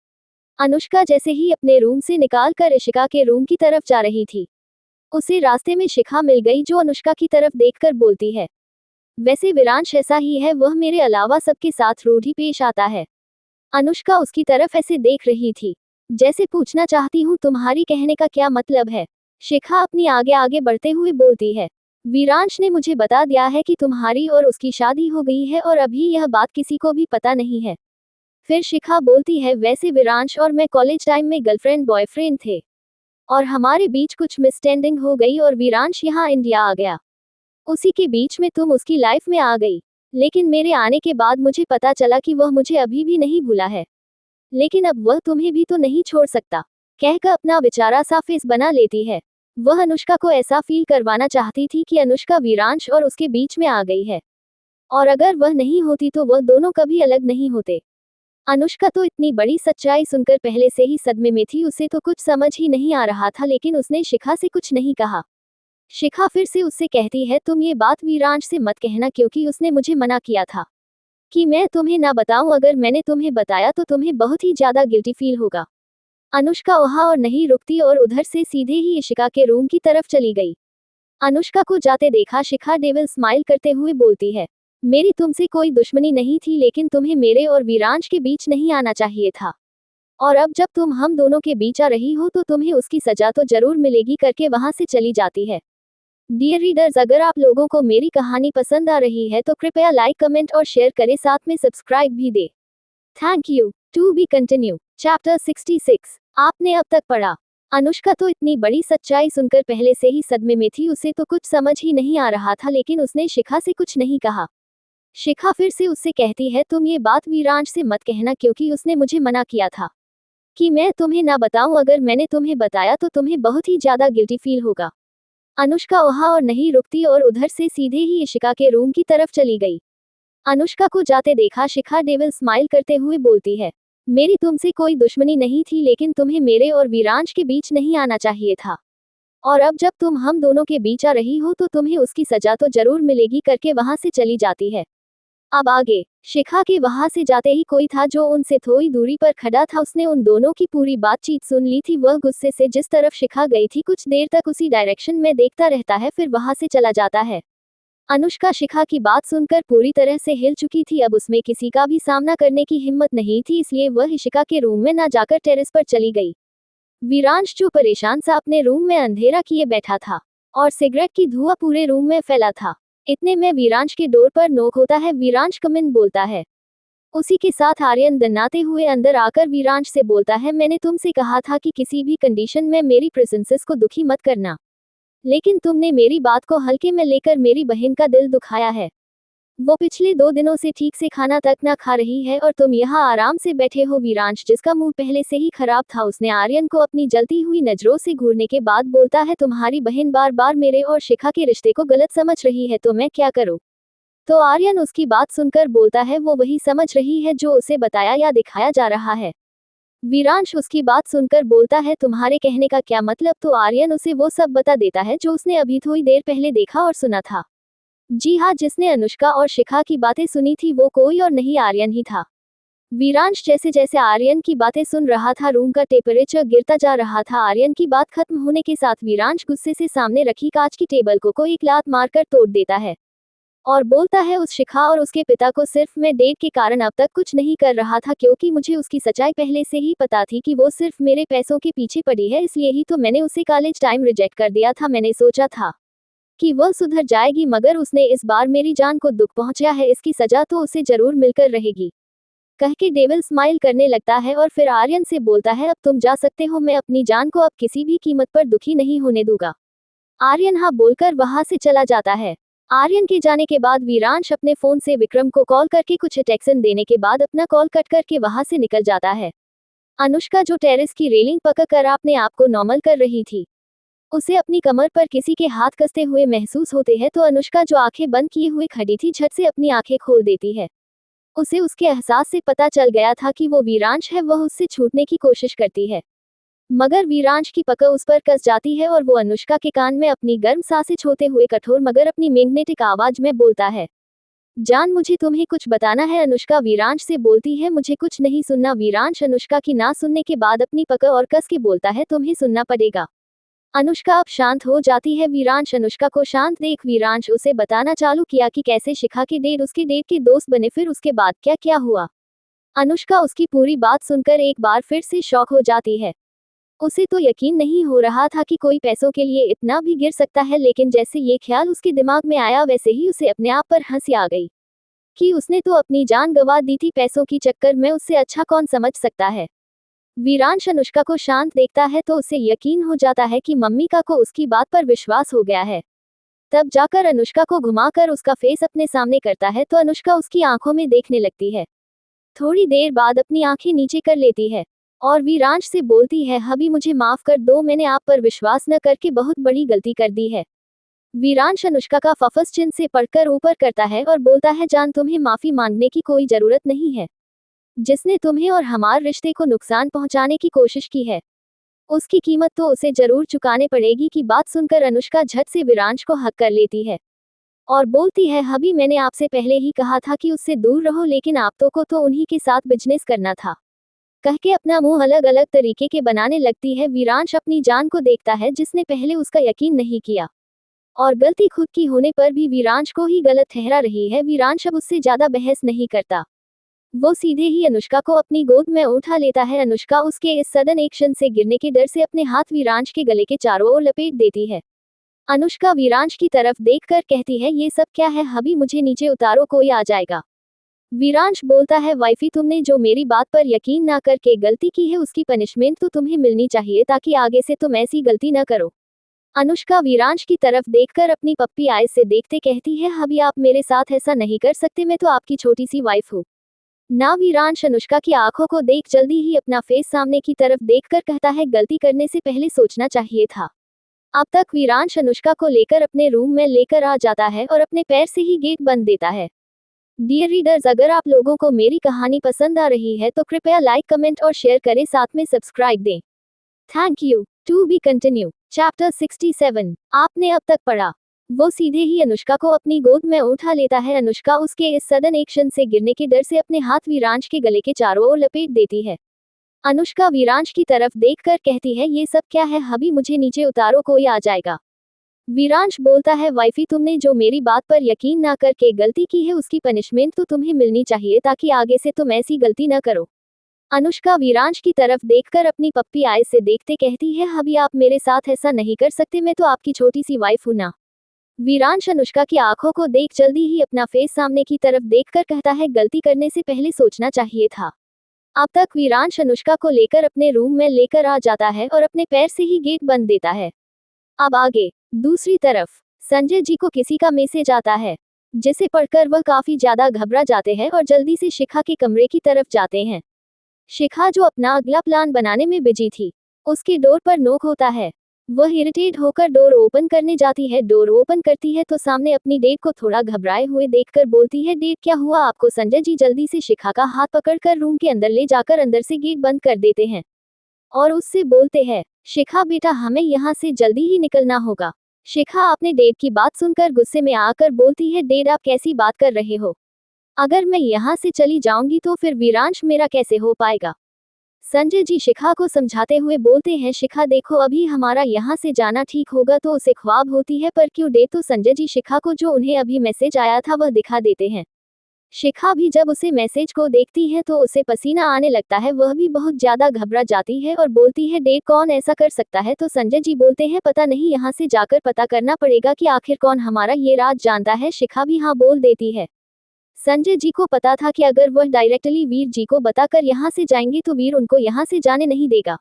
अनुष्का जैसे ही अपने रूम से निकालकर इशिका के रूम की तरफ जा रही थी, उसे रास्ते में शिखा मिल गई, जो अनुष्का की तरफ देखकर बोलती है, वैसे वीरांश ऐसा ही है, वह मेरे अलावा सबके साथ रूढ़ी पेश आता है। अनुष्का उसकी तरफ ऐसे देख रही थी जैसे पूछना चाहती हूँ तुम्हारी कहने का क्या मतलब है। शिखा अपनी आगे आगे बढ़ते हुए बोलती है, वीरांश ने मुझे बता दिया है कि तुम्हारी और उसकी शादी हो गई है, और अभी यह बात किसी को भी पता नहीं है। फिर शिखा बोलती है, वैसे वीरांश और मैं कॉलेज टाइम में गर्लफ्रेंड बॉयफ्रेंड थे, और हमारे बीच कुछ मिसअंडरस्टैंडिंग हो गई और वीरांश यहाँ इंडिया आ गया। उसी के बीच में तुम उसकी लाइफ में आ गई, लेकिन मेरे आने के बाद मुझे पता चला कि वह मुझे अभी भी नहीं भूला है, लेकिन अब वह तुम्हें भी तो नहीं छोड़ सकता, कहकर अपना बेचारा सा फेस बना लेती है। वह अनुष्का को ऐसा फील करवाना चाहती थी कि अनुष्का वीरांश और उसके बीच में आ गई है, और अगर वह नहीं होती तो वह दोनों कभी अलग नहीं होते। अनुष्का तो इतनी बड़ी सच्चाई सुनकर पहले से ही सदमे में थी, उसे तो कुछ समझ ही नहीं आ रहा था, लेकिन उसने शिखा से कुछ नहीं कहा। शिखा फिर से उससे कहती है, तुम ये बात वीरांश से मत कहना क्योंकि उसने मुझे मना किया था कि मैं तुम्हें ना बताऊं, अगर मैंने तुम्हें बताया तो तुम्हें बहुत ही ज्यादा गिल्टी फील होगा। अनुष्का वहां और नहीं रुकती और उधर से सीधे ही इशिका के रूम की तरफ चली गई। अनुष्का को जाते देखा शिखा डेविल स्माइल करते हुए बोलती है, मेरी तुमसे कोई दुश्मनी नहीं थी, लेकिन तुम्हें मेरे और वीरांश के बीच नहीं आना चाहिए था, और अब जब तुम हम दोनों के बीच आ रही हो तो तुम्हें उसकी सजा तो जरूर मिलेगी, करके वहां से चली जाती है। डियर रीडर्स, अगर आप लोगों को मेरी कहानी पसंद आ रही है तो कृपया लाइक, कमेंट और शेयर करें, साथ में सब्सक्राइब भी दे। Thank you. To be continue. Chapter 66। आपने अब तक पढ़ा। अनुष्का तो इतनी बड़ी सच्चाई सुनकर पहले से ही सदमे में थी, उसे तो कुछ समझ ही नहीं आ रहा था, लेकिन उसने शिखा से कुछ नहीं कहा। शिखा फिर से उससे कहती है, तुम ये बात वीरांश से मत कहना क्योंकि उसने मुझे मना किया था कि मैं तुम्हें ना बताऊं, अगर मैंने तुम्हें बताया तो तुम्हें बहुत ही ज्यादा गिल्टी फील होगा। अनुष्का वहां और नहीं रुकती और उधर से सीधे ही इशिका के रूम की तरफ चली गई। अनुष्का को जाते देखा शिखा डेविल स्माइल करते हुए बोलती है, मेरी तुमसे कोई दुश्मनी नहीं थी, लेकिन तुम्हें मेरे और वीरांश के बीच नहीं आना चाहिए था, और अब जब तुम हम दोनों के बीच आ रही हो तो तुम्हें उसकी सजा तो जरूर मिलेगी, करके वहां से चली जाती है। अब आगे, शिखा के वहां से जाते ही कोई था जो उनसे थोड़ी दूरी पर खड़ा था, उसने उन दोनों की पूरी बातचीत सुन ली थी। वह गुस्से से जिस तरफ शिखा गई थी कुछ देर तक उसी डायरेक्शन में देखता रहता है, फिर वहां से चला जाता है। अनुष्का शिखा की बात सुनकर पूरी तरह से हिल चुकी थी, अब उसमें किसी का भी सामना करने की हिम्मत नहीं थी, इसलिए वह इशिका के रूम में ना जाकर टेरेस पर चली गई। वीरांश जो परेशान सा अपने रूम में अंधेरा किए बैठा था, और सिगरेट की धुआं पूरे रूम में फैला था। इतने में वीरांश के डोर पर नॉक होता है। वीरांश कम इन बोलता है। उसी के साथ आर्यन दन्नाते हुए अंदर आकर वीरांश से बोलता है, मैंने तुमसे कहा था कि किसी भी कंडीशन में मेरी प्रेजेंसेस को दुखी मत करना, लेकिन तुमने मेरी बात को हल्के में लेकर मेरी बहन का दिल दुखाया है। वो पिछले 2 दिनों से ठीक से खाना तक ना खा रही है और तुम यहाँ आराम से बैठे हो। वीरांश, जिसका मूड पहले से ही खराब था, उसने आर्यन को अपनी जलती हुई नजरों से घूरने के बाद बोलता है, तुम्हारी बहन बार बार मेरे और शिखा के रिश्ते को गलत समझ रही है, तो मैं क्या करूँ? तो आर्यन उसकी बात सुनकर बोलता है, वो वही समझ रही है जो उसे बताया या दिखाया जा रहा है। वीरांश उसकी बात सुनकर बोलता है, तुम्हारे कहने का क्या मतलब? तो आर्यन उसे वो सब बता देता है जो उसने अभी थोड़ी देर पहले देखा और सुना था। जी हाँ, जिसने अनुष्का और शिखा की बातें सुनी थी वो कोई और नहीं, आर्यन ही था। वीरांश जैसे जैसे आर्यन की बातें सुन रहा था, रूम का टेम्परेचर गिरता जा रहा था। आर्यन की बात खत्म होने के साथ वीरांश गुस्से से सामने रखी कांच की टेबल को एक लात मारकर तोड़ देता है और बोलता है, उस शिखा और उसके पिता को सिर्फ मैं डेट के कारण अब तक कुछ नहीं कर रहा था, क्योंकि मुझे उसकी सच्चाई पहले से ही पता थी कि वो सिर्फ मेरे पैसों के पीछे पड़ी है, इसलिए ही तो मैंने उसे कॉलेज टाइम रिजेक्ट कर दिया था। मैंने सोचा था कि वह सुधर जाएगी, मगर उसने इस बार मेरी जान को दुख पहुंचाया है, इसकी सजा तो उसे जरूर मिलकर रहेगी, कह के डेविल स्माइल करने लगता है और फिर आर्यन से बोलता है, अब तुम जा सकते हो, मैं अपनी जान को अब किसी भी कीमत पर दुखी नहीं होने दूंगा। आर्यन हाँ बोलकर वहां से चला जाता है। आर्यन के जाने के बाद वीरांश अपने फोन से विक्रम को कॉल करके कुछ टेक्सन देने के बाद अपना कॉल कट करके वहां से निकल जाता है। अनुष्का, जो टेरेस की रेलिंग पकड़कर अपने आप को नॉर्मल कर रही थी, उसे अपनी कमर पर किसी के हाथ कसते हुए महसूस होते हैं, तो अनुष्का, जो आंखें बंद किए हुए खड़ी थी, झट से अपनी आंखें खोल देती है। उसे उसके एहसास से पता चल गया था कि वो वीरांश है। वह उससे छूटने की कोशिश करती है, मगर वीरांश की पकड़ उस पर कस जाती है और वो अनुष्का के कान में अपनी गर्म सांसें छोड़ते हुए कठोर मगर अपनी मैग्नेटिक आवाज में बोलता है, जान, मुझे तुम्हें कुछ बताना है। अनुष्का वीरांश से बोलती है, मुझे कुछ नहीं सुनना। वीरांश अनुष्का की ना सुनने के बाद अपनी पकड़ और कस के बोलता है, तुम्हें सुनना पड़ेगा। अनुष्का अब शांत हो जाती है। वीरांश अनुष्का को शांत देख वीरांश उसे बताना चालू किया कि कैसे शिखा के डेट उसके डेट के दोस्त बने, फिर उसके बाद क्या क्या हुआ। अनुष्का उसकी पूरी बात सुनकर एक बार फिर से शॉक हो जाती है। उसे तो यकीन नहीं हो रहा था कि कोई पैसों के लिए इतना भी गिर सकता है, लेकिन जैसे ये ख्याल उसके दिमाग में आया वैसे ही उसे अपने आप पर हंसी आ गई कि उसने तो अपनी जान गंवा दी थी पैसों की चक्कर में, उससे अच्छा कौन समझ सकता है। वीरांश अनुष्का को शांत देखता है तो उसे यकीन हो जाता है कि मम्मी का को उसकी बात पर विश्वास हो गया है। तब जाकर अनुष्का को घुमाकर उसका फेस अपने सामने करता है तो अनुष्का उसकी आंखों में देखने लगती है। थोड़ी देर बाद अपनी आंखें नीचे कर लेती है और वीरांश से बोलती है, हबी मुझे माफ कर दो, मैंने आप पर विश्वास न करके बहुत बड़ी गलती कर दी है। वीरांश अनुष्का का फफस चिन्ह से पढ़कर ऊपर करता है और बोलता है, जान, तुम्हें माफी मांगने की कोई जरूरत नहीं है। जिसने तुम्हें और हमारे रिश्ते को नुकसान पहुंचाने की कोशिश की है, उसकी कीमत तो उसे जरूर चुकाने पड़ेगी। की बात सुनकर अनुष्का झट से वीरांश को हक कर लेती है और बोलती है, हबी मैंने आपसे पहले ही कहा था कि उससे दूर रहो, लेकिन आप तो उन्हीं के साथ बिजनेस करना था, कह के अपना मुंह अलग अलग तरीके के बनाने लगती है। वीरांश अपनी जान को देखता है जिसने पहले उसका यकीन नहीं किया और गलती खुद की होने पर भी वीरांश को ही गलत ठहरा रही है। वीरांश अब उससे ज्यादा बहस नहीं करता, वो सीधे ही अनुष्का को अपनी गोद में उठा लेता है। अनुष्का उसके इस सडन एक्शन से गिरने के डर से अपने हाथ वीरांश के गले के चारों ओर लपेट देती है। अनुष्का वीरांश की तरफ देखकर कहती है, ये सब क्या है हबी, मुझे नीचे उतारो, कोई आ जाएगा। वीरांश बोलता है, वाइफी, तुमने जो मेरी बात पर यकीन ना करके गलती की है उसकी पनिशमेंट तो तुम्हें मिलनी चाहिए, ताकि आगे से तुम ऐसी गलती न करो। अनुष्का वीरांश की तरफ देखकर अपनी पप्पी आइज से देखते कहती है, हबी आप मेरे साथ ऐसा नहीं कर सकते, मैं तो आपकी छोटी सी वाइफ हूँ ना। वीरांश अनुष्का की आंखों को देख जल्दी ही अपना फेस सामने की तरफ देखकर कहता है, गलती करने से पहले सोचना चाहिए था। अब तक वीरांश अनुष्का को लेकर अपने रूम में लेकर आ जाता है और अपने पैर से ही गेट बंद देता है। डियर रीडर्स, अगर आप लोगों को मेरी कहानी पसंद आ रही है तो कृपया लाइक, कमेंट और शेयर करें, साथ में सब्सक्राइब दें। Thank you. To be continue. Chapter 67 आपने अब तक पढ़ा। वो सीधे ही अनुष्का को अपनी गोद में उठा लेता है। अनुष्का उसके इस सडन एक्शन से गिरने के डर से अपने हाथ वीरांश के गले के चारों ओर लपेट देती है। अनुष्का वीरांश की तरफ देखकर कहती है, ये सब क्या है हबी, मुझे नीचे उतारो, कोई आ जाएगा। वीरांश बोलता है, वाइफी, तुमने जो मेरी बात पर यकीन ना करके गलती की है उसकी पनिशमेंट तो तुम्हें मिलनी चाहिए, ताकि आगे से तुम ऐसी गलती न करो। अनुष्का वीरांश की तरफ देखकर अपनी पप्पी आइज से देखते कहती है, हबी आप मेरे साथ ऐसा नहीं कर सकते, मैं तो आपकी छोटी सी वाइफ हूं ना। वीरांश अनुष्का की आंखों को देख जल्दी ही अपना फेस सामने की तरफ देखकर कहता है, गलती करने से पहले सोचना चाहिए था। अब तक वीरांश अनुष्का को लेकर अपने रूम में लेकर आ जाता है और अपने पैर से ही गेट बंद देता है। अब आगे दूसरी तरफ संजय जी को किसी का मैसेज आता है, जिसे पढ़कर वह काफी ज्यादा घबरा जाते हैं और जल्दी से शिखा के कमरे की तरफ जाते हैं। शिखा जो अपना अगला प्लान बनाने में बिजी थी, उसकी डोर पर नोक होता है। वह इरिटेट होकर डोर ओपन करने जाती है। डोर ओपन करती है तो सामने अपनी डेट को थोड़ा घबराए हुए देखकर बोलती है, डेट क्या हुआ आपको? संजय जी जल्दी से शिखा का हाथ पकड़कर रूम के अंदर ले जाकर अंदर से गेट बंद कर देते हैं और उससे बोलते हैं, शिखा बेटा हमें यहाँ से जल्दी ही निकलना होगा। शिखा अपने डेट की बात सुनकर गुस्से में आकर बोलती है, डेट आप कैसी बात कर रहे हो? अगर मैं यहाँ से चली जाऊंगी तो फिर वीरांश मेरा कैसे हो पाएगा? संजय जी शिखा को समझाते हुए बोलते हैं, शिखा देखो अभी हमारा यहाँ से जाना ठीक होगा तो उसे ख्वाब होती है पर क्यों डे? तो संजय जी शिखा को जो उन्हें अभी मैसेज आया था वह दिखा देते हैं। शिखा भी जब उसे मैसेज को देखती है तो उसे पसीना आने लगता है। वह भी बहुत ज्यादा घबरा जाती है और बोलती है, डे कौन ऐसा कर सकता है? तो संजय जी बोलते हैं, पता नहीं, यहाँ से जाकर पता करना पड़ेगा कि आखिर कौन हमारा ये राज जानता है। शिखा भी हाँ बोल देती है। संजय जी को पता था कि अगर वह डायरेक्टली वीर जी को बताकर यहाँ से जाएंगे तो वीर उनको यहाँ से जाने नहीं देगा,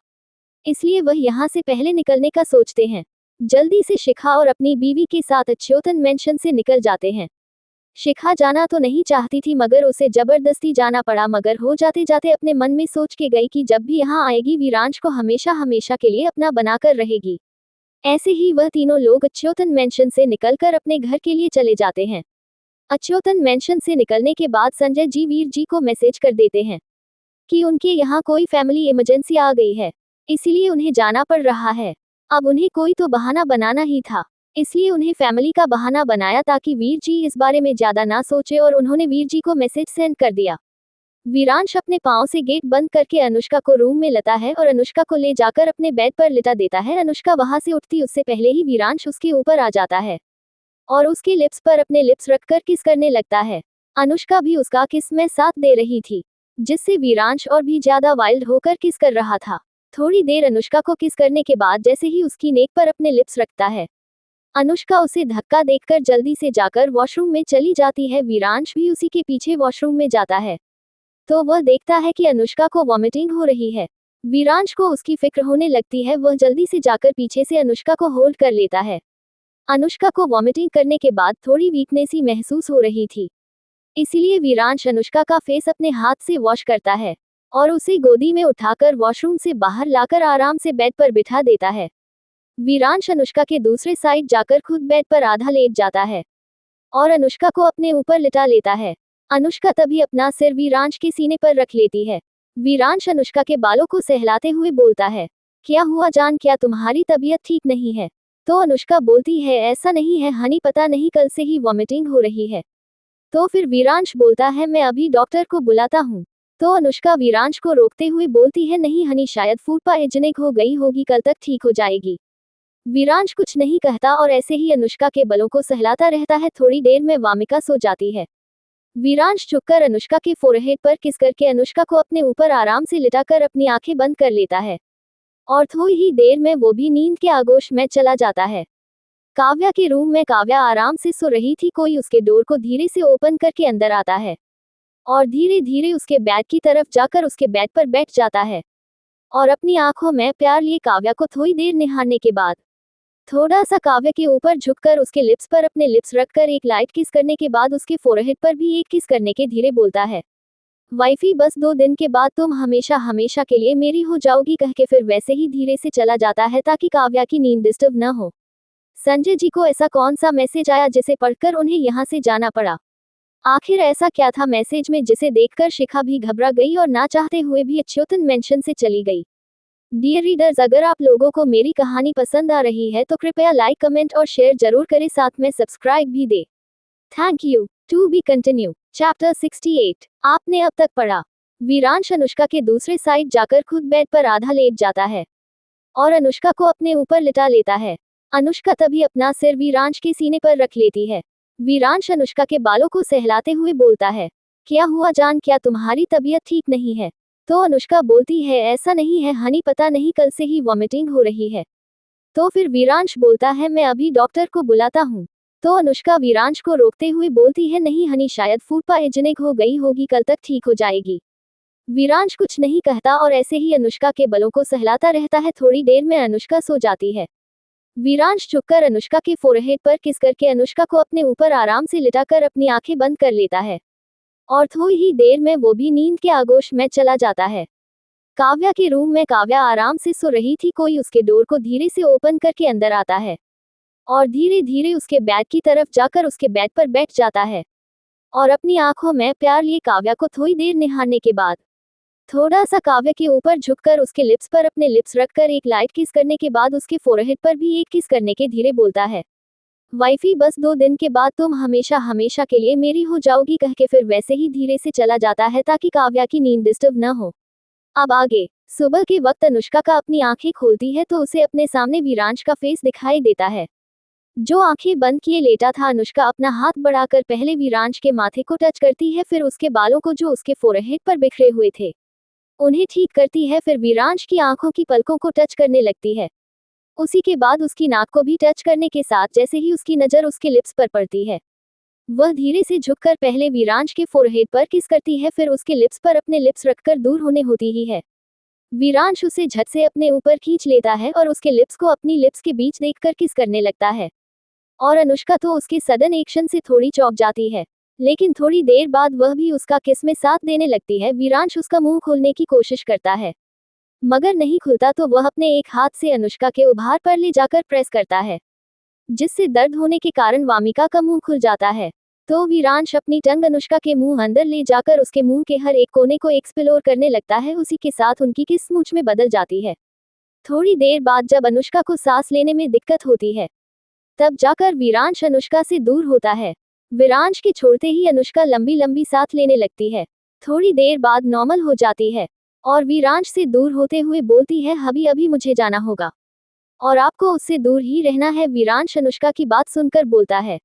इसलिए वह यहाँ से पहले निकलने का सोचते हैं। जल्दी से शिखा और अपनी बीवी के साथ अच्युतन मेंशन से निकल जाते हैं। शिखा जाना तो नहीं चाहती थी मगर उसे जबरदस्ती जाना पड़ा, मगर हो जाते जाते अपने मन में सोच के गई कि जब भी यहाँ आएगी वीरांश को हमेशा हमेशा के लिए अपना बनाकर रहेगी। ऐसे ही वह तीनों लोग अच्युतन मेंशन से निकलकर अपने घर के लिए चले जाते हैं। अच्युतन मेंशन से निकलने के बाद संजय जी वीर जी को मैसेज कर देते हैं कि उनके यहाँ कोई फैमिली इमरजेंसी आ गई है, इसीलिए उन्हें जाना पड़ रहा है। अब उन्हें कोई तो बहाना बनाना ही था, इसलिए उन्हें फैमिली का बहाना बनाया ताकि वीर जी इस बारे में ज्यादा ना सोचे और उन्होंने वीर जी को मैसेज सेंड कर दिया। वीरांश अपने पाँव से गेट बंद करके अनुष्का को रूम में लाता है और अनुष्का को ले जाकर अपने बेड पर लिटा देता है। अनुष्का वहां से उठती उससे पहले ही वीरांश उसके ऊपर आ जाता है और उसके लिप्स पर अपने लिप्स रखकर किस करने लगता है। अनुष्का भी उसका किस में साथ दे रही थी, जिससे वीरांश और भी ज्यादा वाइल्ड होकर किस कर रहा था। थोड़ी देर अनुष्का को किस करने के बाद जैसे ही उसकी नेक पर अपने लिप्स रखता है, अनुष्का उसे धक्का देखकर जल्दी से जाकर वॉशरूम में चली जाती है। वीरांश भी उसी के पीछे वॉशरूम में जाता है तो वह देखता है कि अनुष्का को वॉमिटिंग हो रही है। वीरांश को उसकी फिक्र होने लगती है। वह जल्दी से जाकर पीछे से अनुष्का को होल्ड कर लेता है। अनुष्का को वॉमिटिंग करने के बाद थोड़ी वीकनेस ही महसूस हो रही थी, इसीलिए वीरांश अनुष्का का फेस अपने हाथ से वॉश करता है और उसे गोदी में उठाकर वॉशरूम से बाहर लाकर आराम से बेड पर बिठा देता है। वीरांश अनुष्का के दूसरे साइड जाकर खुद बेड पर आधा लेट जाता है और अनुष्का को अपने ऊपर लिटा लेता है। अनुष्का तभी अपना सिर वीरांश के सीने पर रख लेती है। वीरांश अनुष्का के बालों को सहलाते हुए बोलता है, क्या हुआ जान, क्या तुम्हारी तबीयत ठीक नहीं है? तो अनुष्का बोलती है, ऐसा नहीं है हनी, पता नहीं कल से ही वॉमिटिंग हो रही है। तो फिर वीरांश बोलता है, मैं अभी डॉक्टर को बुलाता हूँ। तो अनुष्का वीरांश को रोकते हुए बोलती है, नहीं हनी, शायद फूड पॉइजनिंग हो गई होगी, कल तक ठीक हो जाएगी। वीरांश कुछ नहीं कहता और ऐसे ही अनुष्का के बलों को सहलाता रहता है। थोड़ी देर में वामिका सो जाती है। वीरांश झुककर अनुष्का के फोरहेड पर किस करके अनुष्का को अपने ऊपर आराम से लिटाकर अपनी आंखें बंद कर लेता है और थोड़ी ही देर में वो भी नींद के आगोश में चला जाता है। काव्या के रूम में काव्या आराम से सो रही थी। कोई उसके डोर को धीरे से ओपन करके अंदर आता है और धीरे धीरे उसके बेड की तरफ जाकर उसके बेड पर बैठ जाता है और अपनी आंखों में प्यार लिए काव्या को थोड़ी देर निहारने के बाद थोड़ा सा काव्या के ऊपर झुककर उसके लिप्स पर अपने लिप्स रखकर एक लाइट किस करने के बाद उसके फोरहेड पर भी एक किस करने के धीरे बोलता है, वाइफी बस 2 दिन के बाद तुम हमेशा हमेशा के लिए मेरी हो जाओगी, कह के फिर वैसे ही धीरे से चला जाता है ताकि काव्या की नींद डिस्टर्ब न हो। संजय जी को ऐसा कौन सा मैसेज आया जिसे पढ़कर उन्हें यहाँ से जाना पड़ा? आखिर ऐसा क्या था मैसेज में जिसे देखकर शिखा भी घबरा गई और ना चाहते हुए भी अच्युतन मेंशन से चली गई? डियर रीडर्स, अगर आप लोगों को मेरी कहानी पसंद आ रही है तो कृपया लाइक, कमेंट और शेयर जरूर करें, साथ में सब्सक्राइब भी दे। Thank you. To be continue. Chapter 68। आपने अब तक पढ़ा। वीरांश अनुष्का के दूसरे साइड जाकर खुद बेड पर आधा लेट जाता है और अनुष्का को अपने ऊपर लिटा लेता है। अनुष्का तभी अपना सिर वीरांश के सीने पर रख लेती है। वीरांश अनुष्का के बालों को सहलाते हुए बोलता है, क्या हुआ जान, क्या तुम्हारी तबीयत ठीक नहीं है? तो अनुष्का बोलती है, ऐसा नहीं है हनी, पता नहीं कल से ही वॉमिटिंग हो रही है। तो फिर वीरांश बोलता है, मैं अभी डॉक्टर को बुलाता हूँ। तो अनुष्का वीरांश को रोकते हुए बोलती है, नहीं हनी, शायद फूड पॉइजनिंग हो गई होगी, कल तक ठीक हो जाएगी। वीरांश कुछ नहीं कहता और ऐसे ही अनुष्का के बलों को सहलाता रहता है। थोड़ी देर में अनुष्का सो जाती है। वीरांश झुककर अनुष्का के फोरहेड पर किस करके अनुष्का को अपने ऊपर आराम से लिटाकर अपनी आंखें बंद कर लेता है और थोड़ी ही देर में वो भी नींद के आगोश में चला जाता है। काव्या के रूम में काव्या आराम से सो रही थी। कोई उसके डोर को धीरे से ओपन करके अंदर आता है और धीरे धीरे उसके बेड की तरफ जाकर उसके बेड पर बैठ जाता है और अपनी आंखों में प्यार लिए काव्या को थोड़ी देर निहारने के बाद थोड़ा सा काव्या के ऊपर झुककर उसके लिप्स पर अपने लिप्स रखकर एक लाइट किस करने के बाद उसके फोरहेड पर भी एक किस करने के धीरे बोलता है, वाइफी बस 2 दिन के बाद तुम हमेशा हमेशा के लिए मेरी हो जाओगी, कह के फिर वैसे ही धीरे से चला जाता है ताकि काव्या की नींद डिस्टर्ब न हो। अब आगे सुबह के वक्त अनुष्का का अपनी आंखें खोलती है तो उसे अपने सामने वीरांश का फेस दिखाई देता है, जो आंखें बंद किए लेटा था। अनुष्का अपना हाथ बढ़ाकर पहले वीरांश के माथे को टच करती है, फिर उसके बालों को जो उसके फोरहेड पर बिखरे हुए थे उन्हें ठीक करती है, फिर वीरांश की आंखों की पलकों को टच करने लगती है। उसी के बाद उसकी नाक को भी टच करने के साथ जैसे ही उसकी नज़र उसके लिप्स पर पड़ती है, वह धीरे से झुककर पहले वीरांश के फोरहेड पर किस करती है, फिर उसके लिप्स पर अपने लिप्स रखकर दूर होने होती ही है। वीरांश उसे झट से अपने ऊपर खींच लेता है और उसके लिप्स को अपनी लिप्स के बीच देखकर किस करने लगता है और अनुष्का तो उसके सडन एक्शन से थोड़ी चौंक जाती है, लेकिन थोड़ी देर बाद वह भी उसका किस में साथ देने लगती है। वीरांश उसका मुंह खोलने की कोशिश करता है मगर नहीं खुलता तो वह अपने एक हाथ से अनुष्का के उभार पर ले जाकर प्रेस करता है, जिससे दर्द होने के कारण वामिका का मुंह खुल जाता है। तो वीरांश अपनी टंग अनुष्का के मुंह अंदर ले जाकर उसके मुंह के हर एक कोने को एक्सप्लोर करने लगता है। उसी के साथ उनकी किस मूंछ में बदल जाती है। थोड़ी देर बाद जब अनुष्का को सांस लेने में दिक्कत होती है तब जाकर वीरांश अनुष्का से दूर होता है। वीरांश के छोड़ते ही अनुष्का लंबी लंबी सांस लेने लगती है। थोड़ी देर बाद नॉर्मल हो जाती है और वीरांश से दूर होते हुए बोलती है, अभी अभी मुझे जाना होगा और आपको उससे दूर ही रहना है। वीरांश अनुष्का की बात सुनकर बोलता है,